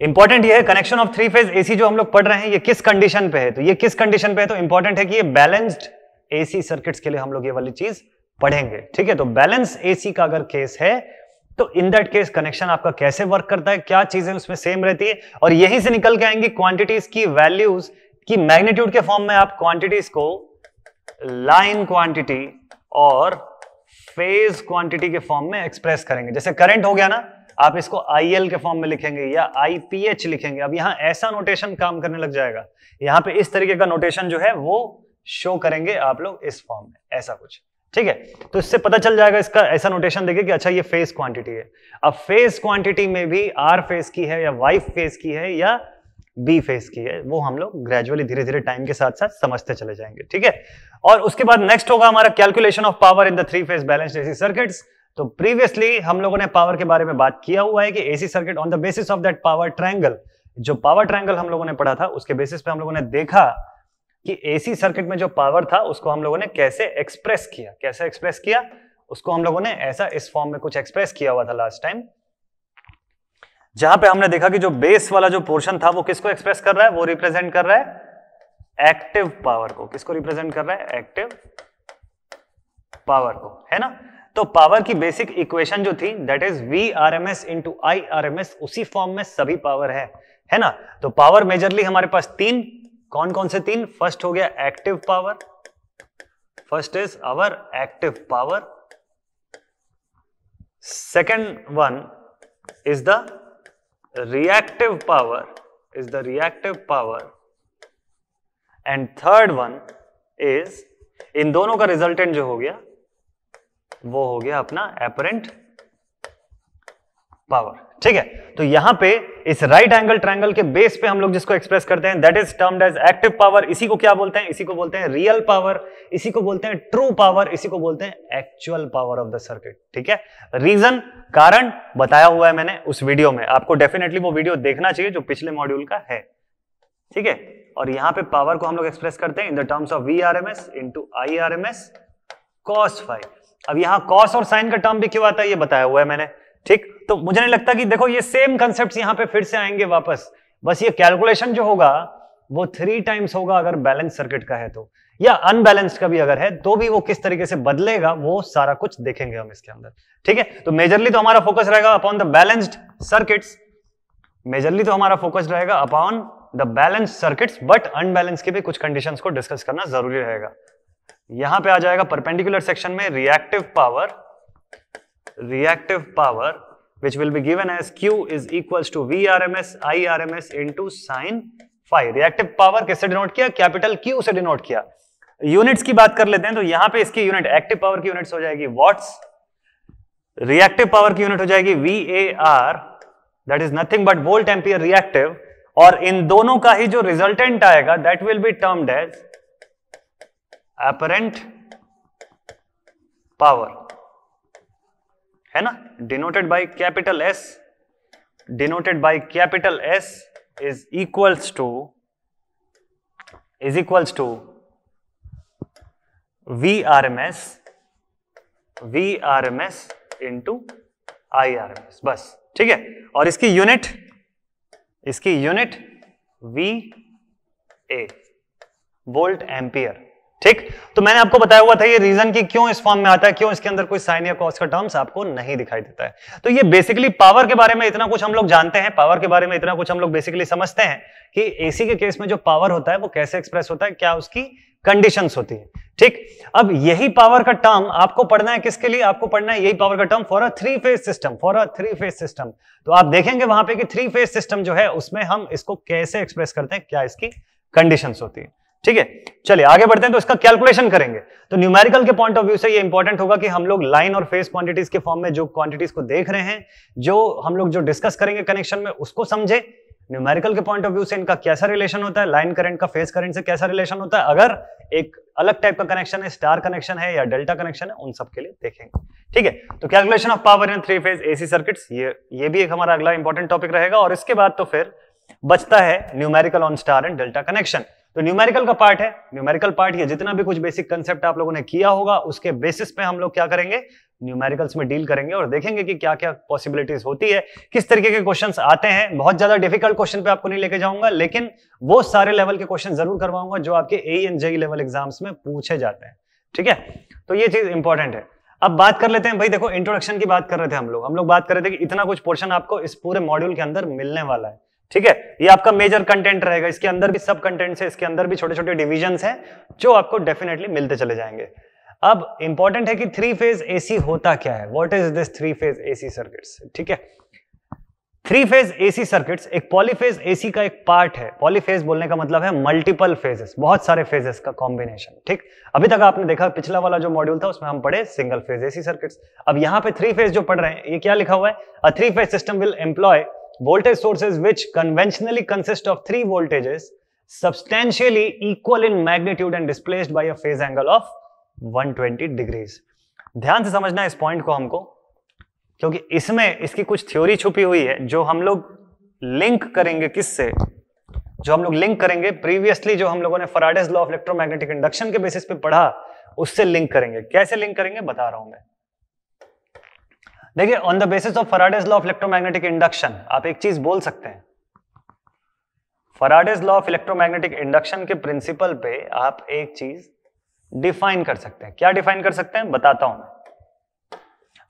इंपॉर्टेंट ये है कनेक्शन ऑफ 3 फेज एसी जो हम लोग पढ़ रहे हैं, ये किस कंडीशन पे है, तो ये किस कंडीशन पे है, तो इंपॉर्टेंट है कि ये बैलेंस्ड एसी सर्किट्स के लिए हम लोग ये वाली चीज पढ़ेंगे। ठीक है, तो बैलेंस एसी का अगर केस है तो इन दैट केस कनेक्शन आपका कैसे वर्क करता है, क्या चीजें उसमें सेम रहती है, और यहीं से निकल के आएंगी क्वांटिटीज की वैल्यूज की मैग्नीट्यूड के फॉर्म में आप क्वांटिटीज को लाइन क्वांटिटी और फेज क्वांटिटी के फॉर्म में एक्सप्रेस करेंगे। जैसे करंट हो गया ना, आप इसको IL के फॉर्म में लिखेंगे या IPH लिखेंगे। अब यहां ऐसा नोटेशन काम करने लग जाएगा, यहां पे इस तरीके का नोटेशन जो है वो शो करेंगे आप लोग इस फॉर्म में, ऐसा कुछ। ठीक है, तो इससे पता चल जाएगा, इसका ऐसा नोटेशन देखिए कि अच्छा ये फेज क्वांटिटी है। अब फेज क्वांटिटी में भी R फेज की है या Y फेज की है या B फेज की है, वो हम लोग ग्रेजुअली धीरे धीरे टाइम के साथ साथ समझते चले जाएंगे। ठीक है, और उसके बाद नेक्स्ट होगा हमारा calculation of power in the 3 phase balanced AC circuits. तो प्रीवियसली हम लोगों ने पावर के बारे में बात किया हुआ है कि AC circuit on the basis of that power triangle, जो पावर ट्रायंगल हम लोगों ने पढ़ा था उसके बेसिस पे हम लोगों ने देखा कि एसी सर्किट में जो पावर था उसको हम लोगों ने कैसे एक्सप्रेस किया, कैसे एक्सप्रेस किया उसको हम लोगों ने ऐसा इस फॉर्म में कुछ एक्सप्रेस किया हुआ था लास्ट टाइम, जहां पे हमने देखा कि जो बेस वाला जो पोर्शन था वो किसको एक्सप्रेस कर रहा है, वो रिप्रेजेंट कर रहा है एक्टिव पावर को। किसको रिप्रेजेंट कर रहा है, एक्टिव पावर को, है ना। तो पावर की बेसिक इक्वेशन जो थी that is VRMS into IRMS, उसी फॉर्म में सभी पावर है ना। तो पावर मेजरली हमारे पास 3, कौन कौन से 3, फर्स्ट हो गया active power, first is our active power, second one is the reactive power, and third one is, इन दोनों का रिजल्टेंट जो हो गया वो हो गया अपना एपरेंट पावर। ठीक है, तो यहां पे इस राइट एंगल ट्रायंगल के बेस पे हम लोग जिसको एक्सप्रेस करते हैं that is termed as active power. इसी को क्या बोलते हैं, इसी को बोलते हैं रियल पावर, इसी को बोलते हैं ट्रू पावर, इसी को बोलते हैं actual power of the circuit. ठीक है, रीजन, कारण बताया हुआ है मैंने उस वीडियो में, आपको डेफिनेटली वो वीडियो देखना चाहिए जो पिछले मॉड्यूल का है। ठीक है, और यहां पे पावर को हम लोग एक्सप्रेस करते हैं in the terms of VRMS into IRMS cos phi. अब यहां cos और sin का टर्म भी क्यों आता है ये बताया हुआ है मैंने, ठीक। तो मुझे नहीं लगता कि देखो ये सेम कंसेप्ट यहां पे फिर से आएंगे वापस, बस ये कैलकुलेशन जो होगा वो 3 टाइम्स होगा अगर बैलेंस सर्किट का है तो, या अनबैलेंस्ड का भी अगर है तो भी वो किस तरीके से बदलेगा वो सारा कुछ देखेंगे हम इसके अंदर, ठीक है। तो मेजरली तो हमारा फोकस रहेगा upon the balanced circuits, majorly तो हमारा फोकस रहेगा upon the balanced circuits, but unbalance की भी कुछ कंडीशंस को डिस्कस करना जरूरी रहेगा। यहां पे आ जाएगा परपेंडिकुलर सेक्शन में reactive power which will be given as Q is equals to VRMS IRMS into sin phi। Reactive power किससे डिनोट किया, कैपिटल Q से डिनोट किया। यूनिट्स की बात कर लेते हैं तो यहां पे इसकी यूनिट एक्टिव पावर की यूनिट्स हो जाएगी वॉट्स, रिएक्टिव पावर की यूनिट हो जाएगी VAR, that is nothing but volt ampere reactive, और इन दोनों का ही जो रिजल्टेंट आएगा that will be termed as apparent power, है ना, denoted by capital S, denoted by capital S is equals to VRMS into IRMS, बस, ठीक है। और इसकी यूनिट VA, वोल्ट एम्पियर, ठीक। तो मैंने आपको बताया हुआ था ये रीजन कि क्यों इस फॉर्म में आता है, क्यों इसके अंदर कोई साइन या कॉस का टर्म्स आपको नहीं दिखाई देता है। तो ये बेसिकली पावर के बारे में इतना कुछ हम लोग जानते हैं, पावर के बारे में इतना कुछ हम लोग बेसिकली समझते हैं कि एसी के केस में जो पावर होता है वो कैसे एक्सप्रेस होता है, क्या उसकी कंडीशंस होती है, ठीक। अब यही पावर का टर्म आपको पढ़ना है किसके लिए, आपको पढ़ना है यही पावर का term for a three phase system, तो आप देखेंगे वहां पे कि 3 फेज सिस्टम जो है उसमें हम इसको कैसे एक्सप्रेस करते हैं, क्या इसकी कंडीशंस होती है, ठीक है। चलिए आगे बढ़ते हैं, तो इसका कैलकुलेशन करेंगे। तो न्यूमेरिकल के पॉइंट ऑफ व्यू से ये इंपॉर्टेंट होगा कि हम लोग लाइन और फेज क्वांटिटीज के फॉर्म में जो क्वांटिटीज को देख रहे हैं, जो हम लोग जो डिस्कस करेंगे कनेक्शन में, उसको समझे। न्यूमेरिकल के पॉइंट ऑफ व्यू से इनका कैसा रिलेशन होता है, लाइन करंट का फेज करंट से कैसा रिलेशन होता है, अगर एक अलग टाइप का कनेक्शन है, स्टार कनेक्शन है या डेल्टा कनेक्शन है, उन सब के लिए देखेंगे, ठीक है। तो calculation of power in 3 phase AC circuits, ये भी एक हमारा अगला इंपॉर्टेंट टॉपिक रहेगा। और इसके बाद तो फिर बचता है numerical on star and delta connection. तो न्यूमेरिकल का पार्ट है, न्यूमेरिकल पार्ट, ये जितना भी कुछ बेसिक कंसेप्ट आप लोगों ने किया होगा उसके बेसिस पे हम लोग क्या करेंगे, न्यूमेरिकल्स में डील करेंगे और देखेंगे कि क्या क्या पॉसिबिलिटीज होती है, किस तरीके के क्वेश्चंस आते हैं। बहुत ज्यादा डिफिकल्ट क्वेश्चन पे आपको नहीं लेके जाऊंगा, लेकिन वो सारे लेवल के क्वेश्चन जरूर करवाऊंगा जो आपके AE and JEE level exams में पूछे जाते हैं, ठीक है। तो ये चीज इंपॉर्टेंट है। अब बात कर लेते हैं भाई, देखो इंट्रोडक्शन की बात कर रहे थे हम लोग बात कर रहे थे कि इतना कुछ पोर्शन आपको इस पूरे मॉड्यूल के अंदर मिलने वाला है, ठीक है। ये आपका मेजर कंटेंट रहेगा, इसके अंदर भी सब कंटेंट्स है, इसके अंदर भी छोटे छोटे डिविजन्स हैं जो आपको डेफिनेटली मिलते चले जाएंगे। अब इंपॉर्टेंट है कि 3 फेज एसी होता क्या है, what is this 3 phase AC circuits, ठीक है। 3 फेज एसी सर्किट्स एक पॉलीफेज एसी का एक पार्ट है। पॉलीफेज बोलने का मतलब है मल्टीपल फेजेस, बहुत सारे फेजेस का कॉम्बिनेशन, ठीक। अभी तक आपने देखा पिछला वाला जो मॉड्यूल था उसमें हम पढ़े सिंगल फेज एसी सर्किट्स। अब यहाँ पे 3 फेज जो पढ़ रहे हैं, ये क्या लिखा हुआ है, a 3 phase system will employ voltage sources which conventionally consist of 3 voltages substantially equal in magnitude and displaced by a phase angle of 120 degrees। ध्यान से समझना इस पॉइंट को हमको, क्योंकि इसमें इसकी कुछ थ्योरी छुपी हुई है जो हम लोग लिंक करेंगे किससे, जो हम लोग लिंक करेंगे प्रीवियसली जो हम लोगों ने Faraday's law of electromagnetic induction के बेसिस पे पढ़ा, उससे लिंक करेंगे। कैसे लिंक करेंगे बता रहा हूं मैं। देखिए, on the basis of Faraday's law of electromagnetic induction आप एक चीज बोल सकते हैं, Faraday's law of electromagnetic induction के प्रिंसिपल पे आप एक चीज डिफाइन कर सकते हैं। क्या डिफाइन कर सकते हैं बताता हूं मैं।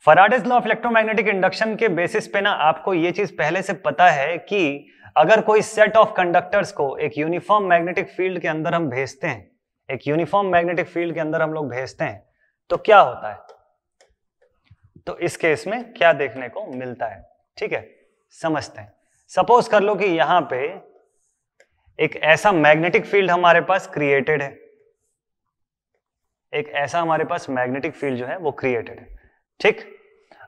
Faraday's law of electromagnetic induction के बेसिस पे ना आपको ये चीज पहले से पता है कि अगर कोई सेट ऑफ कंडक्टर्स को एक यूनिफॉर्म मैग्नेटिक फील्ड के अंदर हम भेजते हैं, एक यूनिफॉर्म मैग्नेटिक फील्ड के अंदर हम लोग भेजते हैं, तो क्या होता है, तो इस केस में क्या देखने को मिलता है, ठीक है, समझते हैं। सपोज कर लो कि यहां पे एक ऐसा मैग्नेटिक फील्ड हमारे पास क्रिएटेड है, एक ऐसा हमारे पास मैग्नेटिक फील्ड जो है वो क्रिएटेड है, ठीक।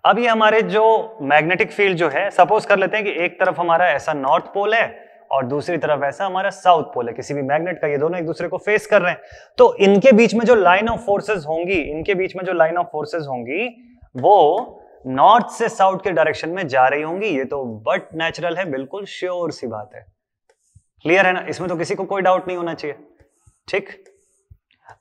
अब ये हमारे जो मैग्नेटिक फील्ड जो है, सपोज कर लेते हैं कि एक तरफ हमारा ऐसा नॉर्थ पोल है और दूसरी तरफ ऐसा हमारा साउथ पोल है किसी भी मैग्नेट का, ये दोनों एक दूसरे को फेस कर रहे हैं, तो इनके बीच में जो लाइन ऑफ फोर्सेस होंगी, इनके बीच में जो लाइन ऑफ फोर्सेस होंगी वो नॉर्थ से साउथ के डायरेक्शन में जा रही होंगी। ये तो बट नेचुरल है, बिल्कुल श्योर सी बात है, क्लियर है ना, इसमें तो किसी को कोई डाउट नहीं होना चाहिए। ठीक,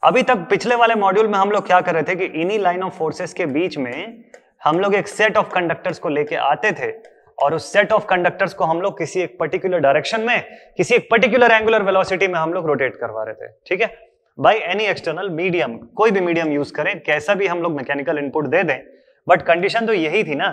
अभी तक पिछले वाले मॉड्यूल में हम लोग क्या कर रहे थे कि इन्हीं लाइन ऑफ फोर्सेस के बीच में हम लोग एक सेट ऑफ कंडक्टर्स को लेके आते थे और उस सेट ऑफ कंडक्टर्स को हम लोग किसी एक पर्टिकुलर डायरेक्शन में, किसी एक पर्टिकुलर एंगुलर वेलोसिटी में हम लोग रोटेट करवा रहे थे। ठीक है, बाय एनी एक्सटर्नल मीडियम, कोई भी मीडियम यूज करें, कैसा भी हम लोग मैकेनिकल इनपुट दे दें, बट कंडीशन तो यही थी ना,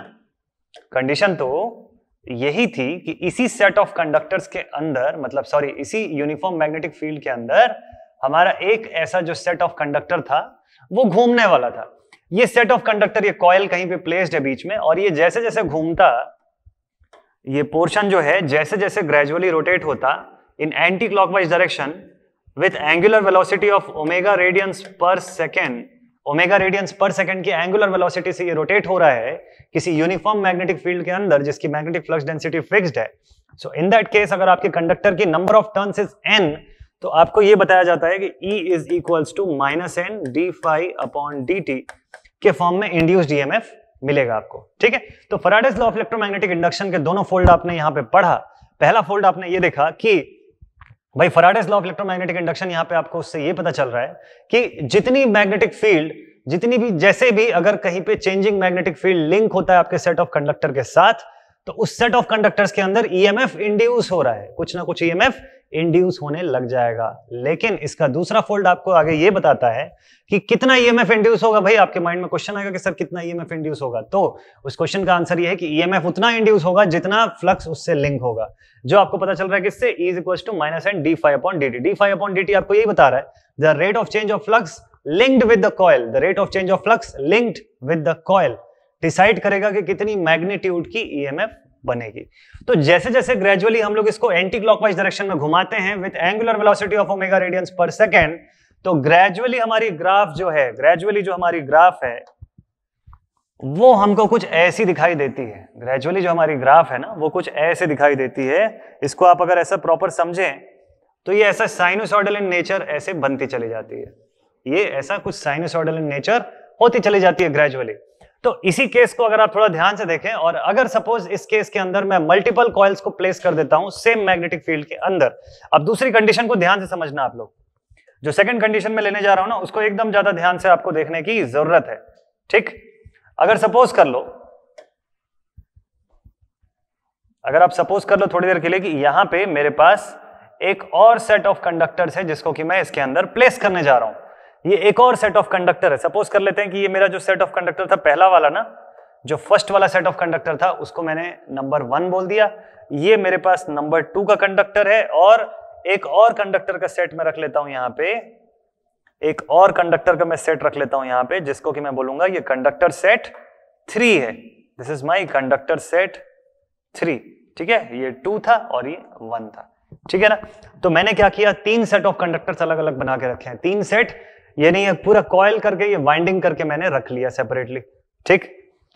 कंडीशन तो यही थी कि इसी सेट ऑफ कंडक्टर्स के अंदर, मतलब सॉरी, इसी यूनिफॉर्म मैग्नेटिक फील्ड के अंदर हमारा एक ऐसा जो सेट ऑफ कंडक्टर था वो घूमने वाला था। ये सेट ऑफ कंडक्टर, ये कॉइल कहीं पे प्लेस्ड है बीच में, और ये जैसे जैसे घूमता, ये पोर्शन जो है जैसे जैसे ग्रेजुअली रोटेट होता in anti clockwise direction with angular velocity of omega radians per second, omega radians per second की एंगुलर वेलोसिटी से ये रोटेट हो रहा है किसी यूनिफॉर्म मैग्नेटिक फील्ड के अंदर जिसकी मैग्नेटिक फ्लक्स डेंसिटी फिक्स्ड है। सो इन दैट केस अगर आपके कंडक्टर की number of turns is n, तो आपको ये बताया जाता है कि E is equals to -n d phi upon dt के फॉर्म में इंड्यूस्ड ईएमएफ मिलेगा आपको। ठीक है, तो Faraday's law of electromagnetic induction के दोनों फोल्ड आपने यहां पे पढ़ा। पहला फोल्ड आपने ये देखा कि भाई Faraday's law of electromagnetic induction, यहां पे आपको उससे ये पता चल रहा है कि जितनी मैग्नेटिक फील्ड, जितनी भी, जैसे भी अगर कहीं पे चेंजिंग मैग्नेटिक फील्ड लिंक होता है आपके सेट ऑफ कंडक्टर के साथ, तो उस सेट ऑफ कंडक्टर्स के अंदर ईएमएफ इंड्यूस हो रहा है, कुछ ना कुछ ईएमएफ इंड्यूस होने लग जाएगा। लेकिन इसका दूसरा फोल्ड आपको आगे ये बताता है कि कितना ईएमएफ इंड्यूस होगा। भाई आपके माइंड में क्वेश्चन आएगा कि सर कितना ईएमएफ इंड्यूस होगा, तो उस क्वेश्चन का आंसर ये है कि ईएमएफ उतना इंड्यूस होगा जितना फ्लक्स उससे लिंक होगा, जो आपको पता चल रहा है किससे, E is equals to -n d phi upon dt। d phi upon dt आपको यही बता रहा है the rate of change of flux linked with the coil, the rate of change of flux linked with the coil decide करेगा कि कितनी magnitude की EMF बनेगी। तो जैसे जैसे ग्रेजुअली हम लोग इसको एंटी क्लॉकवाइज डायरेक्शन में घुमाते हैं with angular velocity of omega radians per second, तो ग्रेजुअली हमारी ग्राफ जो है, ग्रेजुअली जो हमारी ग्राफ है वो हमको कुछ ऐसी दिखाई देती है। ग्रेजुअली जो हमारी ग्राफ है ना वो कुछ ऐसे दिखाई देती है। इसको आप अगर ऐसा प्रॉपर समझें तो ये ऐसा साइनोसॉइडल इन नेचर ऐसे बनती चली जाती है, ये ऐसा कुछ साइनोसॉइडल इन नेचर होती चली जाती है ग्रेजुअली। तो इसी केस को अगर आप थोड़ा ध्यान से देखें, और अगर सपोज इस केस के अंदर मैं मल्टीपल कॉइल्स को प्लेस कर देता हूं सेम मैग्नेटिक फील्ड के अंदर। अब दूसरी कंडीशन को ध्यान से समझना आप लोग, जो सेकंड कंडीशन में लेने जा रहा हूं ना उसको एकदम ज्यादा ध्यान से आपको देखने की जरूरत है। ठीक, अगर सपोज कर लो, अगर आप सपोज कर लो थोड़ी देर के लिए कि यहां पे मेरे पास एक और सेट ऑफ कंडक्टर्स है जिसको कि मैं इसके अंदर प्लेस करने जा रहा हूं। ये एक और सेट ऑफ कंडक्टर है। सपोज कर लेते हैं कि ये मेरा जो सेट ऑफ कंडक्टर था पहला वाला ना, जो फर्स्ट वाला सेट ऑफ कंडक्टर था उसको मैंने नंबर 1 बोल दिया। ये मेरे पास नंबर 2 का कंडक्टर है, और एक और कंडक्टर का सेट मैं रख लेता हूं यहां पे, एक और कंडक्टर का मैं सेट रख लेता हूं यहां पे, जिसको कि मैं बोलूंगा ये कंडक्टर सेट 3 है। This is my conductor set 3। ठीक है, ये 2 था और ये 1 था। ठीक है ना, तो मैंने क्या किया, 3 सेट ऑफ कंडक्टर्स अलग अलग बना के रखे हैं, 3 सेट, ये नहीं है पूरा कॉइल करके, ये वाइंडिंग करके मैंने रख लिया सेपरेटली। ठीक,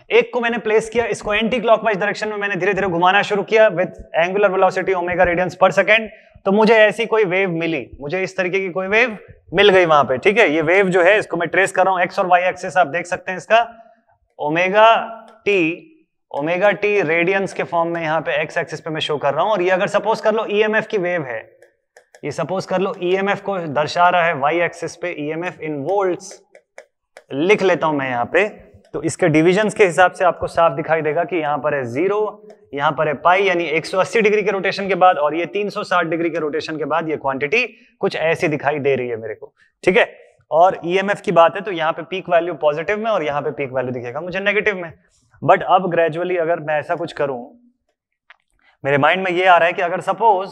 एक को मैंने प्लेस किया, इसको एंटी क्लॉकवाइज डायरेक्शन में मैंने धीरे धीरे घुमाना शुरू किया with angular velocity omega radians per second, तो मुझे ऐसी कोई वेव मिली, मुझे इस तरीके की कोई वेव मिल गई वहां पे। ठीक है, ये वेव जो है इसको मैं ट्रेस कर रहा हूं, एक्स और वाई एक्सिस आप देख सकते हैं इसका, ओमेगा टी रेडियंस के फॉर्म में यहाँ पे एक्स एक्सिस पे मैं शो कर रहा हूं। और ये अगर सपोज कर लो ईएमएफ की वेव है, ये सपोज कर लो ईएमएफ को दर्शा रहा है वाई एक्सिस पे, ईएमएफ इन वोल्ट्स लिख लेता हूं मैं यहाँ पे, तो इसके डिविजन्स के हिसाब से आपको साफ दिखाई देगा कि यहाँ पर है 0, यहाँ पर है पाई, यानी 180 डिग्री के रोटेशन के बाद, और ये 360 डिग्री के रोटेशन के बाद ये क्वांटिटी कुछ ऐसी दिखाई दे रही है मेरे को। ठीक है, और ईएमएफ की बात है तो यहाँ पे पीक वैल्यू पॉजिटिव में और यहाँ पे पीक वैल्यू दिखेगा मुझे नेगेटिव में। बट अब ग्रेजुअली अगर मैं ऐसा कुछ करूं, मेरे माइंड में ये आ रहा है कि अगर सपोज,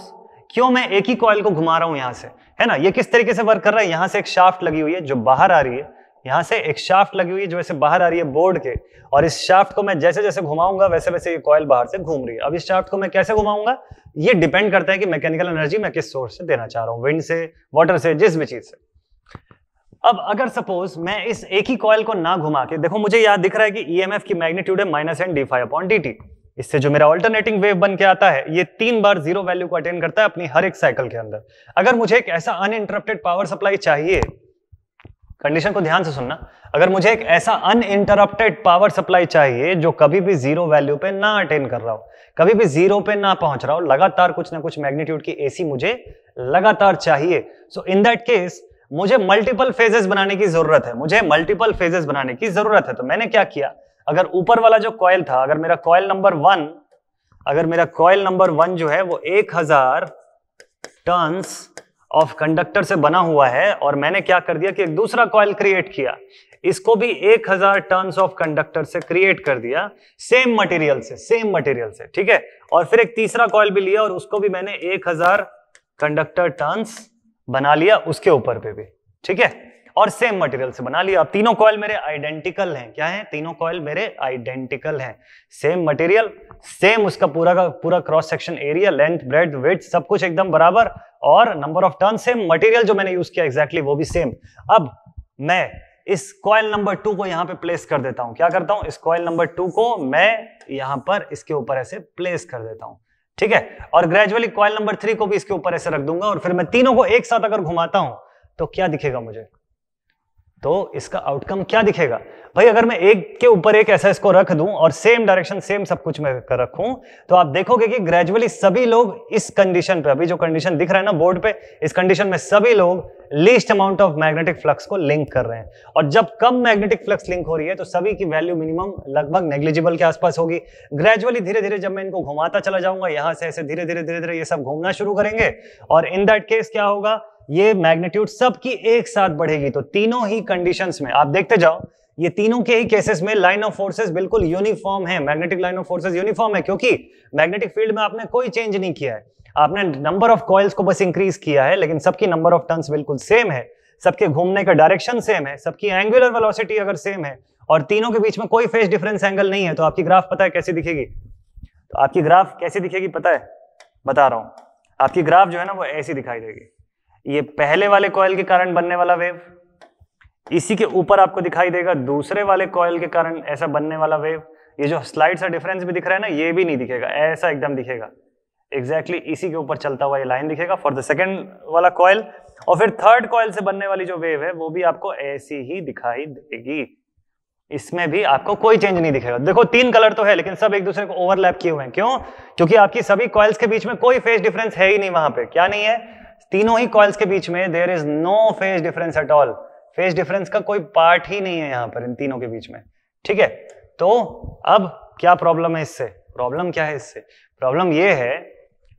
क्यों मैं एक ही कॉइल को घुमा रहा हूं यहां से, है ना, ये किस तरीके से वर्क कर रहा है, यहां से एक शाफ्ट लगी हुई है जो बाहर आ रही है, यहां से एक शाफ्ट लगी हुई है जो ऐसे बाहर आ रही है बोर्ड के, और इस शाफ्ट को मैं जैसे जैसे घुमाऊंगा वैसे वैसे ये कॉइल बाहर से घूम रही है। अब इस शाफ्ट को मैं कैसे घुमाऊंगा, ये डिपेंड करता है कि मैकेनिकल एनर्जी मैं किस सोर्स से देना चाह रहा हूं, विंड से, वाटर से, जिस भी चीज से। अब अगर सपोज मैं इस एक ही कॉइल को ना घुमा के, देखो मुझे याद दिख रहा है कि ईएमएफ की मैग्नीट्यूड है -n d phi upon dt। इससे जो मेरा ऑल्टरनेटिंग वेव बन के आता है ये 3 बार 0 वैल्यू को अटेन करता है अपनी हर एक साइकिल के अंदर। अगर मुझे एक ऐसा अनइंटरप्टेड पावर सप्लाई चाहिए कंडीशन को ध्यान से सुनना, अगर मुझे एक ऐसा अनइंटरप्टेड पावर सप्लाई चाहिए जो कभी भी जीरो वैल्यू पे ना अटेन कर रहा हो, कभी भी जीरो पे ना पहुंच रहा हो, लगातार कुछ ना कुछ मैग्नीट्यूड की एसी मुझे लगातार चाहिए, सो इन दैट केस मुझे मल्टीपल फेजेस बनाने की जरूरत है, मुझे मल्टीपल फेजेस बनाने की जरूरत है। तो मैंने क्या किया, अगर ऊपर वाला जो कॉइल था, अगर मेरा कॉइल नंबर 1 जो है वो 1000 टर्न्स ऑफ कंडक्टर से बना हुआ है, और मैंने क्या कर दिया कि एक दूसरा कॉइल क्रिएट किया, इसको भी 1000 टर्न्स ऑफ कंडक्टर से क्रिएट कर दिया, सेम मटेरियल से, ठीक है। और फिर एक तीसरा कॉइल भी लिया और उसको भी मैंने 1000 कंडक्टर टर्न्स बना लिया उसके ऊपर पे भी, ठीक है, और सेम मटेरियल से बना लिया। अब तीनों कॉइल मेरे आइडेंटिकल हैं, क्या है, तीनों कॉइल मेरे आइडेंटिकल हैं, सेम मटेरियल, सेम उसका पूरा का पूरा cross section area, length, breadth, width सब कुछ एकदम बराबर, और number of turn same, material जो मैंने यूज किया एग्जैक्टली वो भी सेम। अब मैं इस कॉइल नंबर 2 को यहां पे प्लेस कर देता हूं, क्या करता हूं, इस कॉइल नंबर 2 को मैं यहां पर इसके ऊपर ऐसे प्लेस कर देता हूं, ठीक है, और ग्रेजुअली कॉइल नंबर 3 को भी इसके ऊपर ऐसे रख दूंगा, और फिर मैं तीनों को एक साथ अगर घुमाता हूं तो क्या दिखेगा मुझे, तो इसका आउटकम क्या दिखेगा भाई, अगर मैं एक के ऊपर एक ऐसा इसको रख दूं और सेम डायरेक्शन सेम सब कुछ मैं कर रखूं, तो आप देखोगे कि ग्रेजुअली सभी लोग इस कंडीशन पे, अभी जो कंडीशन दिख रहा है ना बोर्ड पे, इस कंडीशन में सभी लोग least amount of magnetic flux को लिंक कर रहे हैं, और जब कम मैग्नेटिक फ्लक्स लिंक हो रही है तो सभी की वैल्यू मिनिमम लगभग नेग्लिजिबल के आसपास होगी। ग्रेजुअली धीरे धीरे जब मैं इनको घुमाता चला जाऊंगा, यहां से ऐसे धीरे धीरे ये सब घूमना शुरू करेंगे, और इन दैट केस क्या होगा, ये मैग्नीट्यूड सबकी एक साथ बढ़ेगी। तो तीनों ही कंडीशंस में आप देखते जाओ, ये तीनों के ही केसेस में लाइन ऑफ फोर्सेस बिल्कुल यूनिफॉर्म है, magnetic line of forces uniform है, क्योंकि मैग्नेटिक फील्ड में आपने कोई चेंज नहीं किया है, आपने नंबर ऑफ कॉइल्स को बस इंक्रीज किया है, लेकिन सबकी नंबर ऑफ टर्न्स बिल्कुल सेम है, सबके घूमने का डायरेक्शन सेम है, सबकी एंगुलर वेलोसिटी अगर सेम है, और तीनों के बीच में कोई फेज डिफरेंस एंगल नहीं है, तो आपकी ग्राफ पता है कैसी दिखेगी, तो आपकी ग्राफ कैसी दिखेगी पता है, बता रहा हूं, आपकी ग्राफ जो है ना वो ऐसी दिखाई देगी, ये पहले वाले कॉइल के कारण बनने वाला वेव, इसी के ऊपर आपको दिखाई देगा दूसरे वाले कॉइल के कारण ऐसा बनने वाला वेव, ये जो स्लाइड सा डिफरेंस भी दिख रहा है ना, ये भी नहीं दिखेगा, ऐसा एकदम दिखेगा, एग्जैक्टली इसी के ऊपर चलता हुआ ये लाइन दिखेगा फॉर द सेकंड वाला कॉइल, और फिर थर्ड कॉइल से बनने वाली जो वेव है वो भी आपको ऐसी ही दिखाई देगी, इसमें भी आपको कोई चेंज नहीं दिखेगा। देखो 3 कलर तो है, लेकिन सब एक दूसरे को ओवरलैप किए हुए हैं, क्यों, क्योंकि आपकी सभी कॉइल्स के बीच में कोई फेज डिफरेंस है ही नहीं, वहां पे क्या नहीं है, तीनों ही कॉइल्स के बीच में there is no phase difference at all, phase difference का कोई पार्ट ही नहीं है यहां पर इन तीनों के बीच में, ठीक है। तो अब क्या प्रॉब्लम है इससे, प्रॉब्लम क्या है इससे, प्रॉब्लम ये है,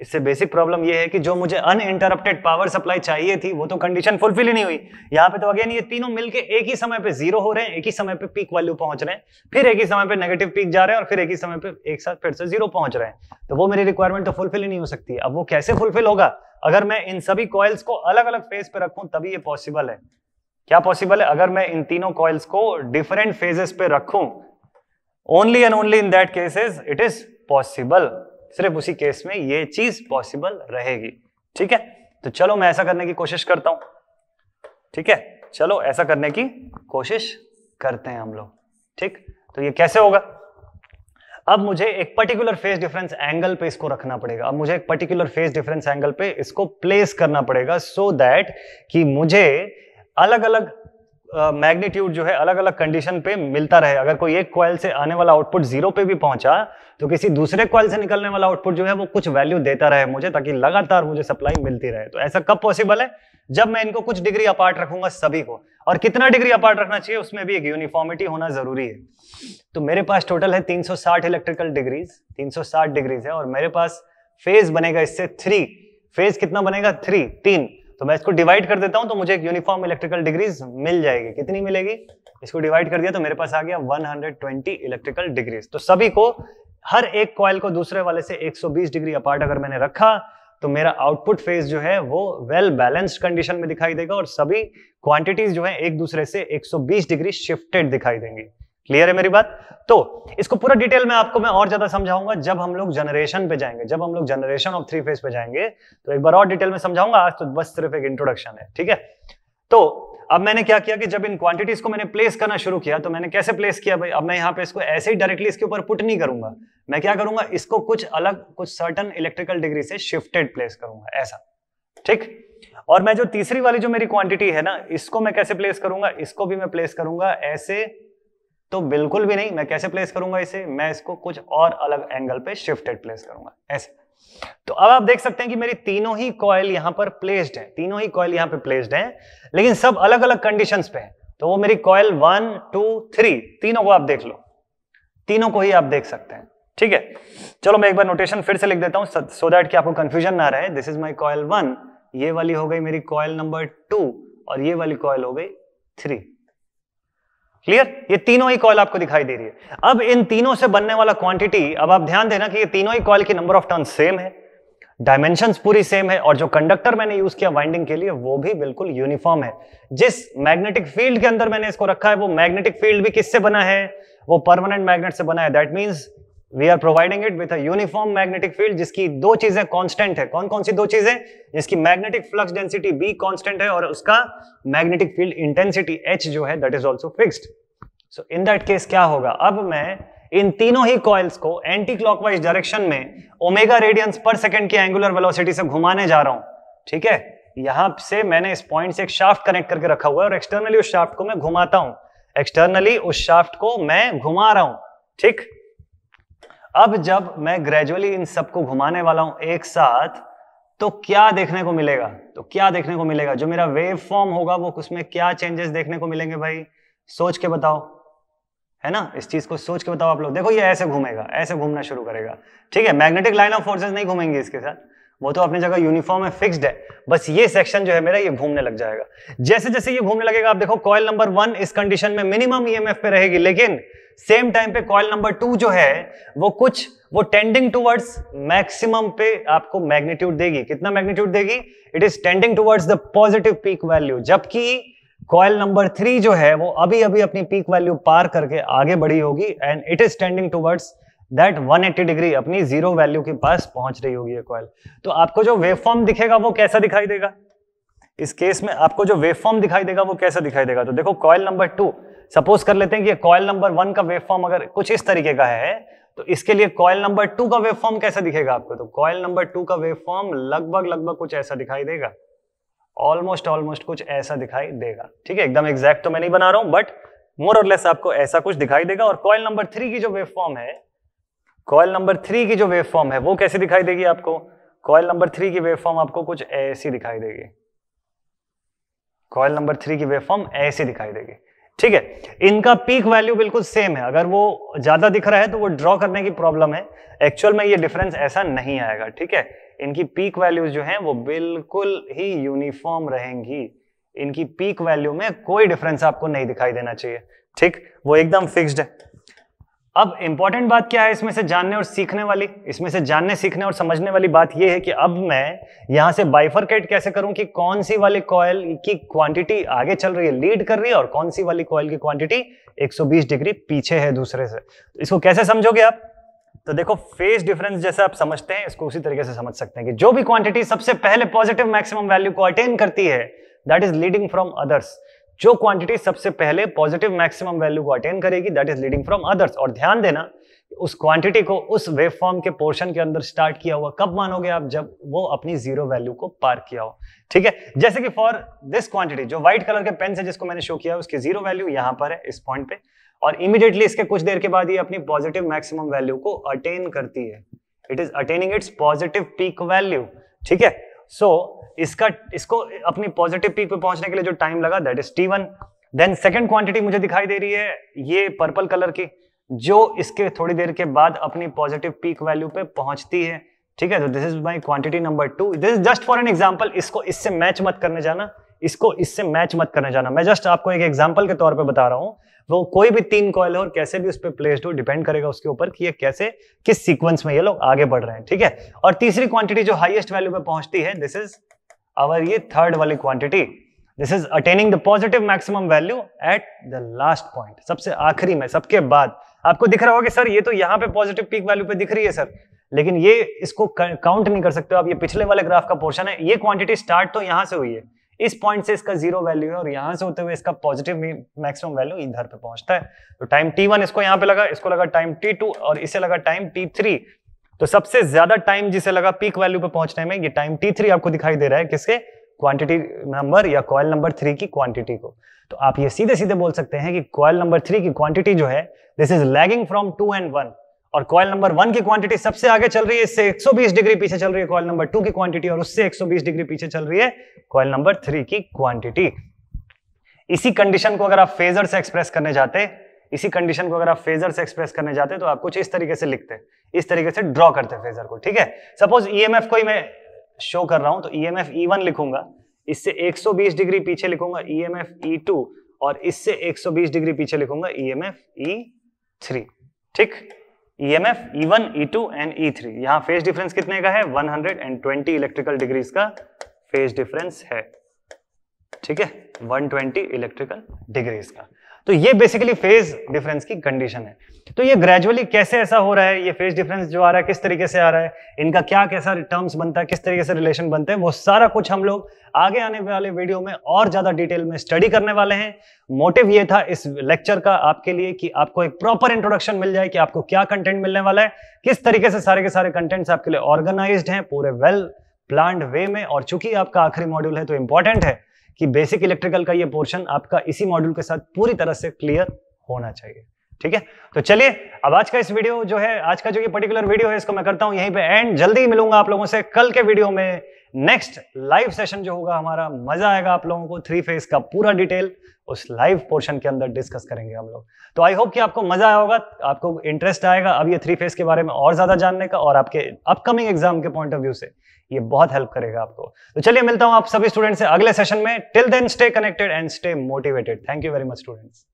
इससे बेसिक प्रॉब्लम ये है कि जो मुझे अनइंटरप्टेड पावर सप्लाई चाहिए थी वो तो कंडीशन फुलफिल ही नहीं हुई। यहाँ पे तो अगेन ये तीनों मिलके एक ही समय पे जीरो हो रहे हैं, एक ही समय पे पीक वैल्यू पहुंच रहे हैं, फिर एक ही समय पे नेगेटिव पीक जा रहे हैं, और फिर एक ही समय पे एक साथ फिर से जीरो पहुंच रहे हैं, तो वो मेरी रिक्वायरमेंट तो फुलफिल ही नहीं हो सकती। अब वो कैसे फुलफिल होगा, अगर मैं इन सभी कॉइल्स को अलग अलग फेज पे रखूं तभी ये पॉसिबल है। क्या पॉसिबल है, अगर मैं इन तीनों कॉइल्स को डिफरेंट फेजेस पे रखूं, only and only in that cases it is possible, सिर्फ उसी केस में ये चीज पॉसिबल रहेगी, ठीक है। तो चलो मैं ऐसा करने की कोशिश करता हूं, ठीक है, चलो ऐसा करने की कोशिश करते हैं हम लोग, ठीक। तो ये कैसे होगा, अब मुझे एक पर्टिकुलर फेज डिफरेंस एंगल पे इसको रखना पड़ेगा, अब मुझे एक पर्टिकुलर फेज डिफरेंस एंगल पे इसको प्लेस करना पड़ेगा, सो दैट कि मुझे अलग अलग मैग्नीट्यूड जो है अलग अलग कंडीशन पे मिलता रहे। अगर कोई एक कॉइल से आने वाला आउटपुट जीरो पे भी पहुंचा तो किसी दूसरे कॉइल से निकलने वाला आउटपुट जो है वो कुछ वैल्यू देता रहे मुझे, ताकि लगातार मुझे सप्लाई मिलती रहे। तो ऐसा कब पॉसिबल है, जब मैं इनको कुछ डिग्री अपार्ट रखूंगा सभी को, और कितना डिग्री अपार्ट रखना चाहिए उसमें भी एक यूनिफॉर्मिटी होना जरूरी है। तो मेरे पास टोटल है 360 इलेक्ट्रिकल डिग्रीज, 360 डिग्रीज है, और मेरे पास फेज बनेगा इससे 3, फेज कितना बनेगा 3, तो मैं इसको डिवाइड कर देता हूं तो मुझे एक यूनिफॉर्म इलेक्ट्रिकल डिग्रीज मिल जाएगी। कितनी मिलेगी, इसको डिवाइड कर दिया तो मेरे पास आ गया 120 इलेक्ट्रिकल डिग्रीज। तो सभी को, हर एक कॉइल को दूसरे वाले से 120 डिग्री अपार्ट अगर मैंने रखा तो मेरा आउटपुट फेज जो है वो वेल बैलेंस्ड कंडीशन में दिखाई देगा, और सभी क्वांटिटीज जो है एक दूसरे से 120 डिग्री शिफ्टेड दिखाई देंगी। क्लियर है मेरी बात। तो इसको पूरा डिटेल में आपको मैं और ज्यादा समझाऊंगा जब हम लोग जनरेशन पे जाएंगे, जब हम लोग जनरेशन ऑफ 3 फेज पे जाएंगे तो एक बार और डिटेल में समझाऊंगा। आज तो बस सिर्फ एक इंट्रोडक्शन है, ठीक है। तो अब मैंने क्या किया कि जब इन क्वांटिटीज को मैंने प्लेस करना शुरू किया तो मैंने कैसे प्लेस किया भाई, अब मैं यहाँ पे इसको ऐसे ही डायरेक्टली इसके ऊपर पुट नहीं करूंगा, मैं क्या करूंगा, इसको कुछ अलग, कुछ सर्टन इलेक्ट्रिकल डिग्री से शिफ्टेड प्लेस करूंगा ऐसा। ठीक। और मैं जो तीसरी वाली जो मेरी क्वांटिटी है ना, इसको मैं कैसे प्लेस करूंगा, इसको भी मैं प्लेस करूंगा ऐसे, तो बिल्कुल भी नहीं। मैं कैसे प्लेस करूंगा इसे, मैं इसको कुछ और अलग एंगल पे शिफ्टेड प्लेस करूंगा ऐसे। तो अब आप देख सकते हैं कि मेरी तीनों ही कॉइल यहां पर प्लेस्ड है, तीनों ही कॉइल यहां पे प्लेस्ड है, लेकिन सब अलग अलग कंडीशंस पे है। तो वो मेरी कॉइल 1 2 3 तीनों को आप देख लो, तीनों को ही आप देख सकते हैं, ठीक है। चलो मैं एक बार नोटेशन फिर से लिख देता हूं सो दैट कि आपको कंफ्यूजन ना रहे। दिस इज माय कॉइल 1, ये वाली हो गई मेरी कॉइल नंबर 2 और ये वाली कॉइल हो गई 3। क्लियर? ये तीनों ही कॉइल आपको दिखाई दे रही है। अब इन तीनों से बनने वाला क्वांटिटी, अब आप ध्यान देना कि ये तीनों ही कॉइल की नंबर ऑफ टर्न सेम है, डायमेंशंस पूरी सेम है, और जो कंडक्टर मैंने यूज किया वाइंडिंग के लिए वो भी बिल्कुल यूनिफॉर्म है। जिस मैग्नेटिक फील्ड के अंदर मैंने इसको रखा है वो मैग्नेटिक फील्ड भी किससे बना है, वो परमानेंट मैग्नेट से बना है। That means we are providing it with a uniform magnetic field जिसकी दो चीजें कांस्टेंट है। कौन कौन सी दो चीजें? जिसकी magnetic flux density B constant है और उसका मैग्नेटिक फील्ड इंटेंसिटी H जो है that is also fixed. So in that case क्या होगा, अब मैं इन तीनों ही कॉइल्स को एंटी क्लॉकवाइज डायरेक्शन में ओमेगा रेडियंस पर सेकंड की एंगुलर वेलोसिटी से घुमाने जा रहा हूं, ठीक है। यहां से मैंने इस पॉइंट से एक शाफ्ट कनेक्ट करके रखा हुआ है और एक्सटर्नली उस शाफ्ट को मैं घुमाता हूं, एक्सटर्नली उस शाफ्ट को मैं घुमा रहा हूं, ठीक। अब जब मैं ग्रेजुअली इन सबको घुमाने वाला हूं एक साथ, तो क्या देखने को मिलेगा, तो क्या देखने को मिलेगा, जो मेरा वेव फॉर्म होगा वो उसमें क्या चेंजेस देखने को मिलेंगे भाई, सोच के बताओ, है ना। इस चीज को सोच के बताओ आप लोग। देखो ये ऐसे घूमेगा, ऐसे घूमना शुरू करेगा, ठीक है। मैग्नेटिक लाइन ऑफ फोर्सेस नहीं घूमेंगे इसके साथ, वो तो अपनी जगह यूनिफॉर्म है, फिक्स्ड है। बस ये सेक्शन जो है मेरा ये घूमने लग जाएगा। जैसे जैसे ये घूमने लगेगा आप देखो कॉइल नंबर 1 इस कंडीशन में मिनिमम ईएमएफ पे रहेगी, लेकिन सेम टाइम पे कॉइल नंबर 2 जो है वो टेंडिंग टुवर्ड्स मैक्सिमम पे आपको मैग्नीट्यूड देगी। कितना मैग्नीट्यूड देगी? It is tending towards the positive peak value. जबकि कॉइल नंबर 3 जो है वो अभी अभी अपनी पीक वैल्यू पार करके आगे बढ़ी होगी and it is tending towards that 180 degree अपनी जीरो वैल्यू के पास पहुंच रही होगी ये कॉइल। तो आपको जो वेवफॉर्म दिखेगा वो कैसा दिखाई देगा? इस केस में आपको जो वेवफॉर्म दिखाई देगा वो कैसा दिखाई देगा? तो देखो कॉइल नंबर 2, सपोज कर लेते हैं कि कॉइल नंबर 1 का वेवफॉर्म अगर कुछ इस तरीके का है, तो इसके लिए कॉइल नंबर 2 का वेवफॉर्म कैसा दिखेगा आपको? तो कॉइल नंबर 2 का वेवफॉर्म लगभग कुछ ऐसा दिखाई देगा, ऑलमोस्ट कुछ ऐसा दिखाई देगा, ठीक है। एकदम एग्जैक्ट तो मैं नहीं बना रहा हूं, बट मोर और लेस आपको ऐसा कुछ दिखाई देगा। और कॉइल नंबर 3 की जो वेवफॉर्म है, कॉइल नंबर 3 की जो वेवफॉर्म है वो कैसे दिखाई देगी आपको? कॉइल नंबर 3 की वेवफॉर्म आपको कुछ ऐसी दिखाई देगी, कॉइल नंबर 3 की वेवफॉर्म ऐसी दिखाई देगी, ठीक है। इनका पीक वैल्यू बिल्कुल सेम है, अगर वो ज्यादा दिख रहा है तो वो ड्रॉ करने की प्रॉब्लम है, एक्चुअल में ये डिफरेंस ऐसा नहीं आएगा, ठीक है। इनकी पीक वैल्यूज जो हैं वो बिल्कुल ही यूनिफॉर्म रहेंगी, इनकी पीक वैल्यू में कोई डिफरेंस आपको नहीं दिखाई देना चाहिए, ठीक, वो एकदम फिक्स्ड है। अब इंपॉर्टेंट बात क्या है इसमें से जानने और सीखने वाली, इसमें से जानने सीखने और समझने वाली बात यह है कि अब मैं यहां से बाइफरकेट कैसे करूं कि कौन सी वाली कॉइल की क्वांटिटी आगे चल रही है, लीड कर रही है, और कौन सी वाली कॉइल की क्वांटिटी 120 डिग्री पीछे है दूसरे से। तो इसको कैसे समझोगे आप? तो देखो फेज डिफरेंस जैसे आप समझते हैं इसको उसी तरीके से समझ सकते हैं कि जो भी क्वांटिटी सबसे पहले पॉजिटिव मैक्सिमम वैल्यू को अटेन करती है that is leading from others. जो क्वांटिटी सबसे पहले पॉजिटिव मैक्सिमम वैल्यू को अटेन करेगी that is leading from others. और ध्यान देना उस क्वांटिटी को उस वेवफॉर्म के पोर्शन के अंदर स्टार्ट किया हुआ कब मानोगे आप? जब वो अपनी जीरो वैल्यू को पार किया हो, ठीक है। जैसे कि फॉर दिस क्वांटिटी जो व्हाइट कलर के पेन से जिसको मैंने शो किया उसकी जीरो वैल्यू यहां पर है इस पॉइंट पे, और इमीडिएटली इसके कुछ देर के बाद ये अपनी पॉजिटिव मैक्सिमम वैल्यू को अटेन करती है, it is attaining it's positive peak value, ठीक है। सो इसको अपनी पॉजिटिव पीक पे पहुंचने के लिए जो टाइम लगा that is t1। Then second quantity मुझे दिखाई दे रही है ये पर्पल कलर की, जो इसके थोड़ी देर के बाद अपनी पॉजिटिव पीक वैल्यू पे पहुंचती है, ठीक है। तो this is my quantity number 2। This is just for an example, इसको इससे मैच मत करने जाना, इसको इससे मैच मत करने जाना, मैं जस्ट आपको एक एग्जांपल के तौर पे बता रहा हूं। वो कोई भी 3 कॉइल हो और कैसे भी उस पर प्लेस्ड हो डिपेंड करेगा उसके ऊपर कि ये कैसे किस सीक्वेंस में ये लोग आगे बढ़ रहे हैं, ठीक है। और तीसरी क्वांटिटी जो हाईएस्ट वैल्यू पे पहुंचती है दिस इज आवर ये थर्ड वाली quantity, this is attaining the positive maximum value at the last point, सबसे आखिरी में, सबके बाद। आपको दिख रहा होगा कि सर ये तो यहाँ पे पॉजिटिव पीक वैल्यू पे दिख रही है सर, लेकिन ये इसको काउंट नहीं कर सकते हो आप, ये पिछले वाले ग्राफ का पोर्शन है, ये क्वांटिटी स्टार्ट तो यहां से हुई है, इस पॉइंट से इसका जीरो वैल्यू है और यहां से होते हुए इसका पॉजिटिव मैक्सिमम वैल्यू इधर पे पहुंचता है। तो टाइम t1 इसको यहां पे लगा, इसको लगा टाइम t2 और इसे लगा टाइम t3। तो सबसे ज्यादा टाइम जिसे लगा पीक वैल्यू पे पहुंचने में, ये टाइम T3 आपको दिखाई दे रहा है किसके, क्वांटिटी नंबर या कॉइल नंबर 3 की क्वांटिटी को। तो आप ये सीधे सीधे बोल सकते हैं कि कॉइल नंबर 3 की क्वांटिटी जो है this is lagging from 2 and 1, और कॉइल नंबर 1 की क्वांटिटी सबसे आगे चल रही है, इससे 120 डिग्री पीछे चल रही है कॉइल नंबर 2 की क्वांटिटी, और उससे 120 डिग्री पीछे चल रही है कॉइल नंबर 3 की क्वांटिटी। इसी कंडीशन को अगर आप फेजर से एक्सप्रेस करने जाते, तो आप कुछ इस तरीके से लिखते, इस तरीके से ड्रॉ करते फेजर को, ठीक है। सपोज ईएमएफ को ही मैं शो कर रहा हूं, तो ईएमएफ E1 लिखूंगा, इससे 120 डिग्री पीछे लिखूंगा ईएमएफ E2, और इससे 120 डिग्री पीछे लिखूंगा ईएमएफ E3, ठीक। EMF E1, E2 and E3, यहां फेज डिफरेंस कितने का है, 120 इलेक्ट्रिकल डिग्रीज का फेज डिफरेंस है, ठीक है, 120 इलेक्ट्रिकल डिग्रीज का। तो ये बेसिकली फेज डिफरेंस की कंडीशन है। तो ये ग्रेजुअली कैसे ऐसा हो रहा है, ये फेज डिफरेंस जो आ रहा है किस तरीके से आ रहा है, इनका क्या कैसा टर्म्स बनता है, किस तरीके से रिलेशन बनते हैं, वो सारा कुछ हम लोग आगे आने वाले वीडियो में और ज्यादा डिटेल में स्टडी करने वाले हैं। मोटिव ये था इस लेक्चर का आपके लिए कि आपको एक प्रॉपर इंट्रोडक्शन मिल जाए कि आपको क्या कंटेंट मिलने वाला है, किस तरीके से सारे के सारे कंटेंट्स आपके लिए ऑर्गेनाइज्ड हैं पूरे वेल प्लान्ड वे में। और चूंकि आपका आखिरी मॉड्यूल है तो इंपॉर्टेंट है कि बेसिक इलेक्ट्रिकल का ये पोर्शन आपका इसी मॉड्यूल के साथ पूरी तरह से क्लियर होना चाहिए, ठीक है। तो चलिए अब आज का इस वीडियो जो है, आज का जो ये पर्टिकुलर वीडियो है, इसको मैं करता हूं यहीं पे एंड। जल्दी ही मिलूंगा आप लोगों से कल के वीडियो में। नेक्स्ट लाइव सेशन जो होगा हमारा, मजा आएगा आप लोगों को, 3 फेज का पूरा डिटेल उस लाइव पोर्शन के अंदर डिस्कस करेंगे हम लोग। तो आई होप कि आपको मजा आया होगा, आपको इंटरेस्ट आएगा अब ये 3 फेज के बारे में और ज्यादा जानने का, और आपके अपकमिंग एग्जाम के पॉइंट ऑफ व्यू से ये बहुत हेल्प करेगा आपको। तो चलिए मिलता हूं आप सभी स्टूडेंट से अगले सेशन में। Till then stay connected and stay motivated. Thank you very much students.